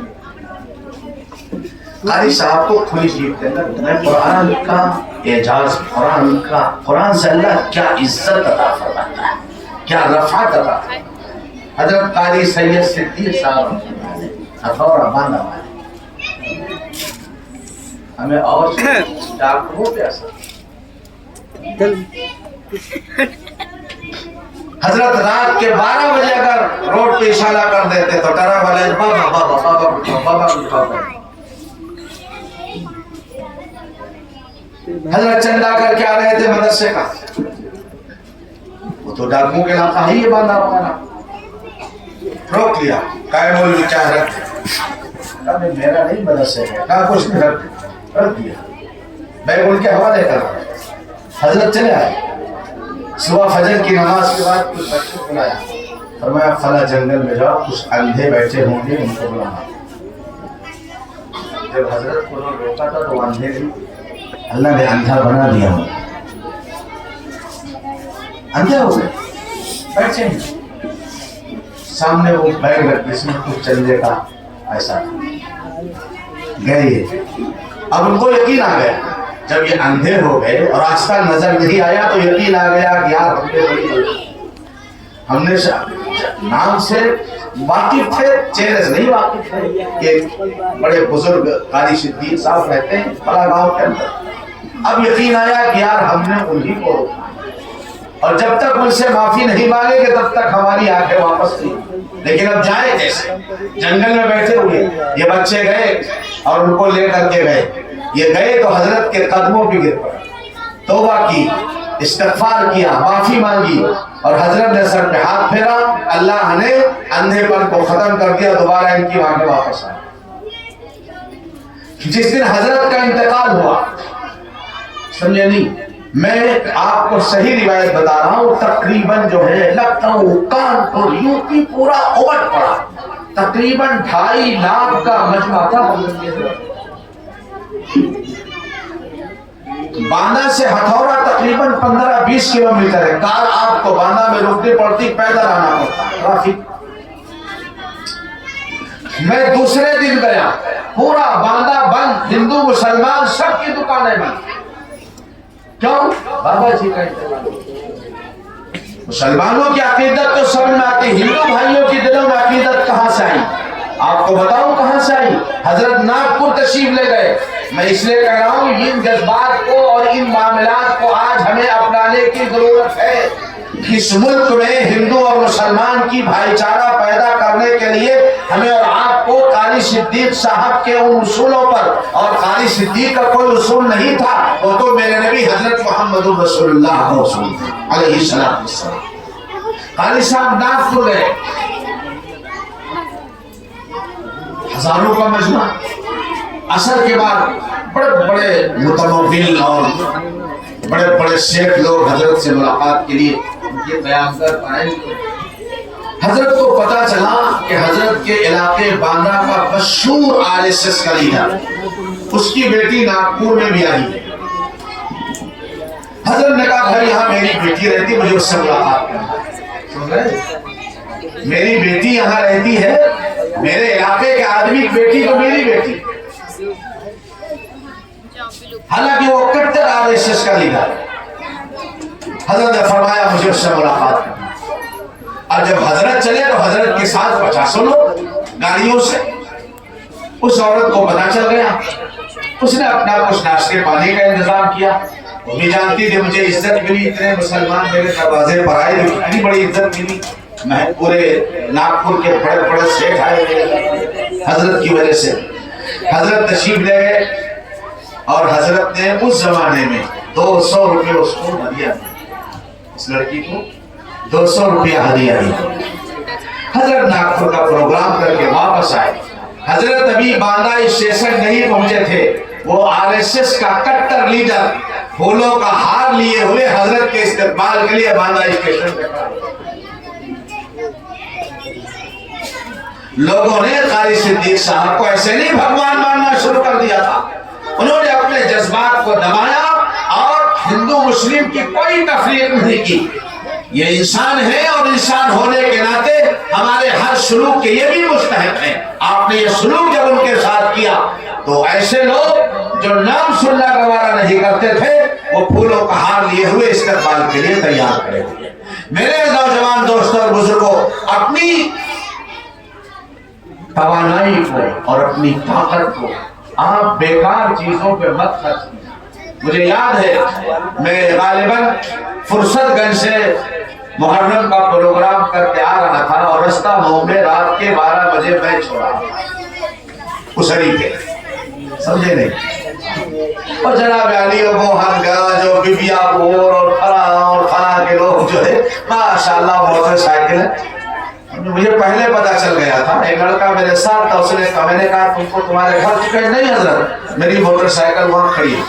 قاری صاحب کو کھلی جیپ کے اندر قرآن کا اعجاز، قرآن سے اللہ کیا عزت عطا فرماتا ہے، کیا رفعت عطا. حضرت قاری سید صدیق صاحب ہتھوڑا باندھا والے ہمیں اور ڈاکٹروں پہ اثر. حضرت رات کے 12 بجے اگر روڈ پہ اشارہ کر دیتے تو ٹرک والے بابا بابا بابا بابا بابا. حضرت چندہ کر کے آ رہے تھے مدرسے کا، وہ تو ڈاکوں کے علاقہ ہی یہ باندھا ہمارا. روک لیا، کہا مولوی چاہ رکھ، کہا میرا نہیں مدرسے ہے، کہا کچھ نہیں رکھ دیا. بیگ ان کے حوالے کر رہا. حضرت چلے آئے، صبح فجر کی نماز کے بعد کچھ بچے بلایا، فرمایا فلاں جنگل میں جاؤ، کچھ اندھے بیٹھے ہوں گے ان کو بلانا. جب حضرت کو روکا تھا تو اندھے نہیں، اللہ نے اندھا بنا دیا، اندھے ہو گئے بیٹھے ہیں. سامنے وہ بیگ رکھ جس میں کچھ چندے کا ایسا گئے. اب ان کو یقین آ گیا جب یہ اندھے ہو گئے اور آستہ نظر نہیں آیا تو یقین آ گیا کہ یار ہم نے نام سے واقف تھے، چہرے سے نہیں واقف تھے. یہ بڑے بزرگ قاری صدیق صاحب رہتے ہیں فلاں گاؤں کے اندر. اب یقین آیا کہ یار ہم نے انہی کو روکا، اور جب تک ان سے معافی نہیں مانگے گے تب تک ہماری آنکھیں واپس نہیں. لیکن اب جائیں کیسے؟ جنگل میں بیٹھے ہوئے یہ بچے گئے اور ان کو لے کر کے گئے. یہ گئے تو حضرت کے قدموں پہ گر پڑے، توبہ کی، استغفار کیا، معافی مانگی اور حضرت نے سر پہ ہاتھ پھیرا. اللہ نے اندھے پن کو ختم کر دیا، دوبارہ ان کی آنکھیں واپس آئی. جس دن حضرت کا انتقال ہوا سمجھے نہیں؟ میں آپ کو صحیح روایت بتا رہا ہوں، تقریباً جو ہے لکھنؤ کانپور یوپی پورا امٹ پڑا، تقریباً 2.5 لاکھ کا مجمع تھا۔ باندہ سے ہتھورا تقریباً 15-20 کلومیٹر ہے، کار آپ کو باندہ میں روکنی پڑتی، پیدل آنا پڑتا ٹرافک۔ میں دوسرے دن گیا، پورا باندہ بند، ہندو مسلمان سب کی دکانیں بند۔ کیوں؟ بابا جی کا انتقال۔ مسلمانوں کی عقیدت تو سمجھ میں آتی، ہندو بھائیوں کی دلوں میں عقیدت کہاں سے آئی؟ آپ کو بتاؤں کہاں سے آئی؟ حضرت ناگپور تشریف لے گئے۔ میں اس لیے کہہ رہا ہوں ان جذبات کو اور ان معاملات کو آج ہمیں اپنانے کی ضرورت ہے۔ اس ملک میں ہندو اور مسلمان کی بھائی چارہ پیدا کرنے کے لیے ہمیں اور آپ کو قاری صدیق صاحب کے ان اصولوں پر، اور قاری صدیق کا کوئی اصول نہیں تھا، وہ تو میرے نبی حضرت محمد رسول اللہ کا اصول تھا علیہ السلام۔ قاری صاحب ناگپور گئے، ہزاروں کا مجمع، اثر کے بعد بڑے بڑے متمول اور بڑے بڑے شیخ لوگ حضرت سے ملاقات کے لیے یہ بیان کر پائے۔ حضرت کو پتا چلا کہ حضرت کے علاقے باندہ کا مشہور RSS کا لیڈر، اس کی بیٹی ناگپور میں بھی آئی ہے۔ حضرت نے کہا بھائی یہاں میری بیٹی رہتی، مجھے اس سے ملاقات کرنا ہے۔ میری بیٹی یہاں رہتی ہے، میرے علاقے کے آدمی کی بیٹی تو میری بیٹی، حالانکہ وہ کٹر RSS کا لیڈر ہے۔ حضرت نے فرمایا مجھے اس سے ملاقات کرنا۔ اور جب حضرت چلے تو حضرت کے ساتھ 50 لوگ گاڑیوں سے، اس عورت کو پتا چل گیا، اس نے اپنا کچھ ناشتے پانی کا انتظام کیا۔ وہ بھی جانتی تھی مجھے عزت ملی، اتنے مسلمان میرے دروازے پر آئے، اتنی بڑی عزت ملی، میں پورے ناگپور کے بڑے بڑے شیخ آئے حضرت کی وجہ سے۔ حضرت تشریف لے گئے اور حضرت نے اس زمانے میں 200 روپے اس کو ہدیہ دیا، اس لڑکی کو 200 روپیہ ہدیہ دیا۔ حضرت ناگپور کا پروگرام کر کے واپس آئے۔ حضرت ابھی باندہ اسٹیشن نہیں پہنچے تھے، وہ RSS کا کٹر لیڈر پھولوں کا ہار لیے ہوئے حضرت کے استقبال کے لیے باندہ اسٹیشن پہ کھڑا۔ لوگوں نے قاری صدیق صاحب کو ایسے نہیں بھگوان ماننا شروع کر دیا تھا، انہوں نے اپنے جذبات کو دبایا اور ہندو مسلم کی کوئی تفریق نہیں کی۔ یہ انسان ہے اور انسان ہونے کے ناطے ہمارے ہر سلوک کے یہ بھی مستحق ہیں۔ آپ نے یہ سلوک جب ان کے ساتھ کیا تو ایسے لوگ جو نام سننا گوارا نہیں کرتے تھے وہ پھولوں کا ہار لیے ہوئے استقبال کے لیے تیار کھڑے ہوئے۔ میرے نوجوان دوستوں اور بزرگوں، اپنی توانائی کو اور اپنی طاقت کو آپ بیکار چیزوں پہ مت خرچ کیجیے۔ مجھے یاد ہے میں غالباً فرصت گنج سے محرم کا پروگرام کر کے آ رہا تھا اور رستہ ہوں میں رات کے 12 بجے میں چھوڑا اسری پہ، سمجھے نہیں؟ اور جناب علی و بوہن گا جو بیبیا بور اور فلاں کے لوگ جو ہے ماشاءاللہ موٹر سائیکل ہے۔ مجھے پہلے پتا چل گیا تھا، ایک لڑکا میرے ساتھ تھا، اس نے کہا، میں نے کہا تم کو تمہارے گھر چکے؟ نہیں حضرت، میری موٹر سائیکل وہاں کھڑی ہے،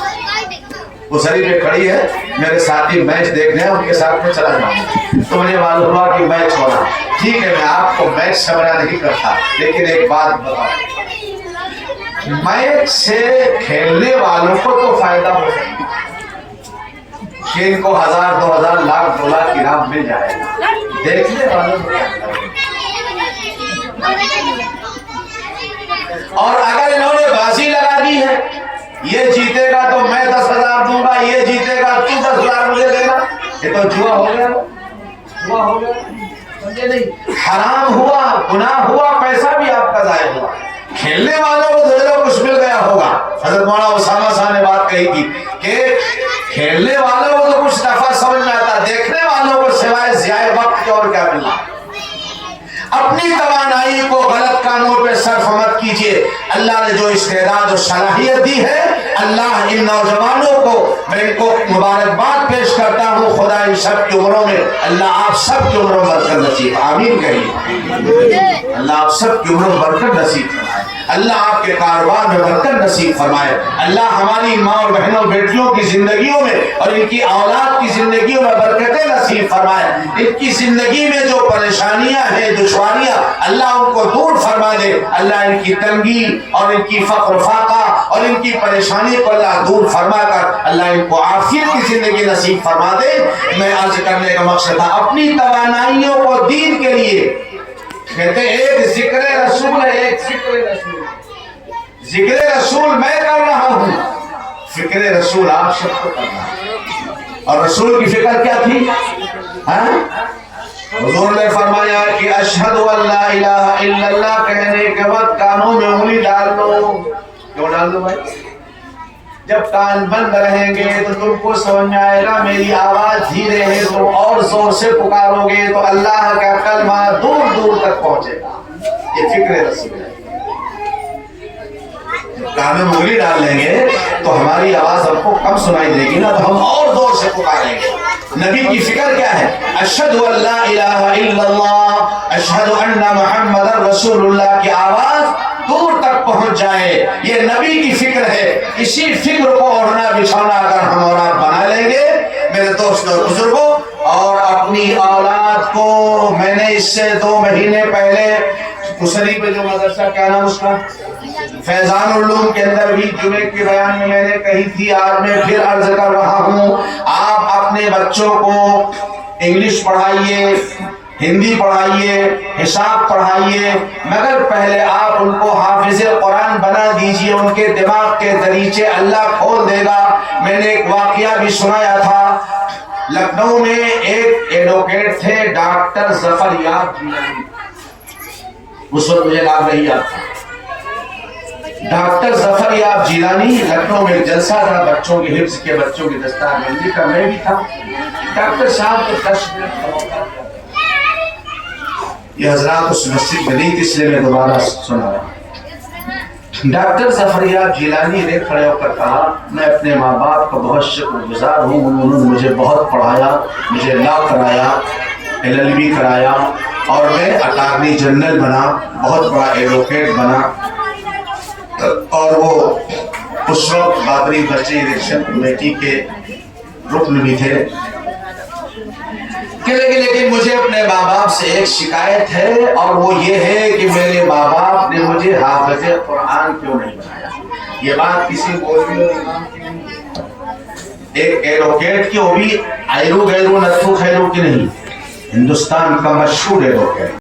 اسری پہ کھڑی ہے، میرے ساتھی میچ دیکھنے ہیں، ان کے ساتھ میں چلا جاؤں۔ تو مجھے معلوم ہوا کہ میچ ہو رہا۔ ٹھیک ہے، میں آپ کو میچ سے منع نہیں کرتا، لیکن ایک بات بتاؤں، میچ سے کھیلنے والوں کو تو فائدہ ہو سکتا ہے کہ ان کو 1000 2000 لاکھ ڈالر انعام مل جائے گا، دیکھنے والوں کو۔ اور اگر انہوں نے بازی لگا دی ہے، یہ جیتے گا تو میں 10,000 دوں گا، یہ جیتے گا تو 10,000 مجھے دینا، یہ تو جوا ہو گیا، جوا ہو گیا، سمجھے نہیں؟ حرام ہوا، گناہ ہوا، پیسہ بھی آپ کا ضائع ہوا۔ کھیلنے والوں کو تو کچھ مل گیا ہوگا۔ حضرت مولانا اسامہ صاحب نے بات کہی تھی کہ کھیلنے والوں کو تو کچھ نفع سمجھ میں آتا، دیکھنے والوں کو سوائے ضیاء وقت کے اور کیا ملنا۔ اپنی توانائی کو غلط کاموں پہ صرف مت کیجیے۔ اللہ نے جو استعداد اور صلاحیت دی ہے، اللہ ان نوجوانوں کو، میں ان کو مبارکباد پیش کرتا ہوں۔ خدا ان سب کی عمروں میں، اللہ آپ سب کی عمروں میں برکت نصیب، آمین کہیے۔ اللہ آپ سب کی عمروں میں برکت نصیب فرمائے۔ اللہ آپ کے کاروبار میں برکت نصیب فرمائے. اللہ ہماری ماں اور بہنوں بیٹیوں کی زندگیوں میں اور ان کی اولاد کی زندگیوں میں برکتیں نصیب فرمائے. ان کی زندگی میں جو پریشانیاں ہیں دشواریاں اللہ ان کو دور فرما دے. اللہ ان کی تنگی اور ان کی فقر فاقہ اور ان کی پریشانی کو اللہ دور فرما کر اللہ ان کو عافیت کی زندگی نصیب فرما دے. میں عرض کرنے کا مقصد تھا اپنی توانائیوں کو دین کے لیے کہتے ایک ذکر رسول ہے, ایک ذکر رسول. ذکر رسول میں کر رہا ہوں, فکر رسول آپ سب کو کرنا ہے. اور رسول کی فکر کیا تھی؟ حضور نے فرمایا کہ اشہد ان لا الہ الا اللہ کہنے کے بعد کانوں میں انگلی ڈال دو. کیوں ڈال دو بھائی؟ جب کان بند رہیں گے تو تم کو سمجھ میں آئے گا میری آواز دھیرے ہے, تم اور زور سے پکارو گے تو اللہ کا کلمہ دور دور تک پہنچے گا. یہ فکر رسول ہے. کان میں انگلی ڈال لیں گے تو ہماری آواز ہم کو کم سنائی دے گی نا, تو ہم اور زور سے پکاریں گے. نبی کی فکر کیا ہے؟ اشہد ان لا الہ الا اللہ اشہد ان محمد رسول اللہ کی آواز دور تک پہنچ جائے. یہ نبی کی فکر ہے. اسی فکر کو اوڑھنا بچھونا اگر ہم اور آپ بنا لیں گے میرے دوستوں اور بزرگوں, اور اپنی اولاد کو میں نے اس سے 2 مہینے پہلے کسری پہ جو مدرسہ کیا نام اس کا فیضان العلوم کے اندر بھی جمعے کے بیان میں میں نے کہی تھی, آج میں پھر عرض کر رہا ہوں, آپ اپنے بچوں کو انگلش پڑھائیے, ہندی پڑھائیے, حساب پڑھائیے, مگر پہلے آپ ان کو حافظ قرآن بنا دیجئے. ان کے دماغ کے دریچے اللہ کھول دے گا. میں نے ایک واقعہ بھی سنایا تھا, لکھنؤ میں ایک ایڈوکیٹ تھے ڈاکٹر ظفر یاب جیلانی, اس وقت مجھے نام نہیں یاد تھا. ڈاکٹر ظفر یاب جیلانی لکھنؤ میں ایک جلسہ تھا بچوں کی حفظ کے, بچوں کی دستار بندی کا, میں بھی تھا. ڈاکٹر صاحب کو 10 منٹ کا موقع دیا. یہ حضرات اس مسجد میں نہیں تھی اس لیے میں دوبارہ سنا رہا ہوں. ڈاکٹر ظفر یاب جیلانی نے کھڑے ہو کر کہا میں اپنے ماں باپ کا بہت شکر گزار ہوں, انہوں نے مجھے بہت پڑھایا, مجھے لا کرایا, LLB کرایا, اور میں اٹارنی جنرل بنا, بہت بڑا ایڈوکیٹ بنا. اور وہ اس وقت بابری مسجد الیکشن کمیٹی کے رکن بھی تھے. لیکن مجھے اپنے ماں باپ سے ایک شکایت ہے, اور وہ یہ ہے کہ میرے ماں باپ نے مجھے حافظ قرآن کیوں نہیں بنایا. یہ بات کسی مولوی ایک ایڈوکیٹ کی, وہ بھی ایرو غیرو نتھو خیرو کی نہیں, ہندوستان کا مشہور ایڈوکیٹ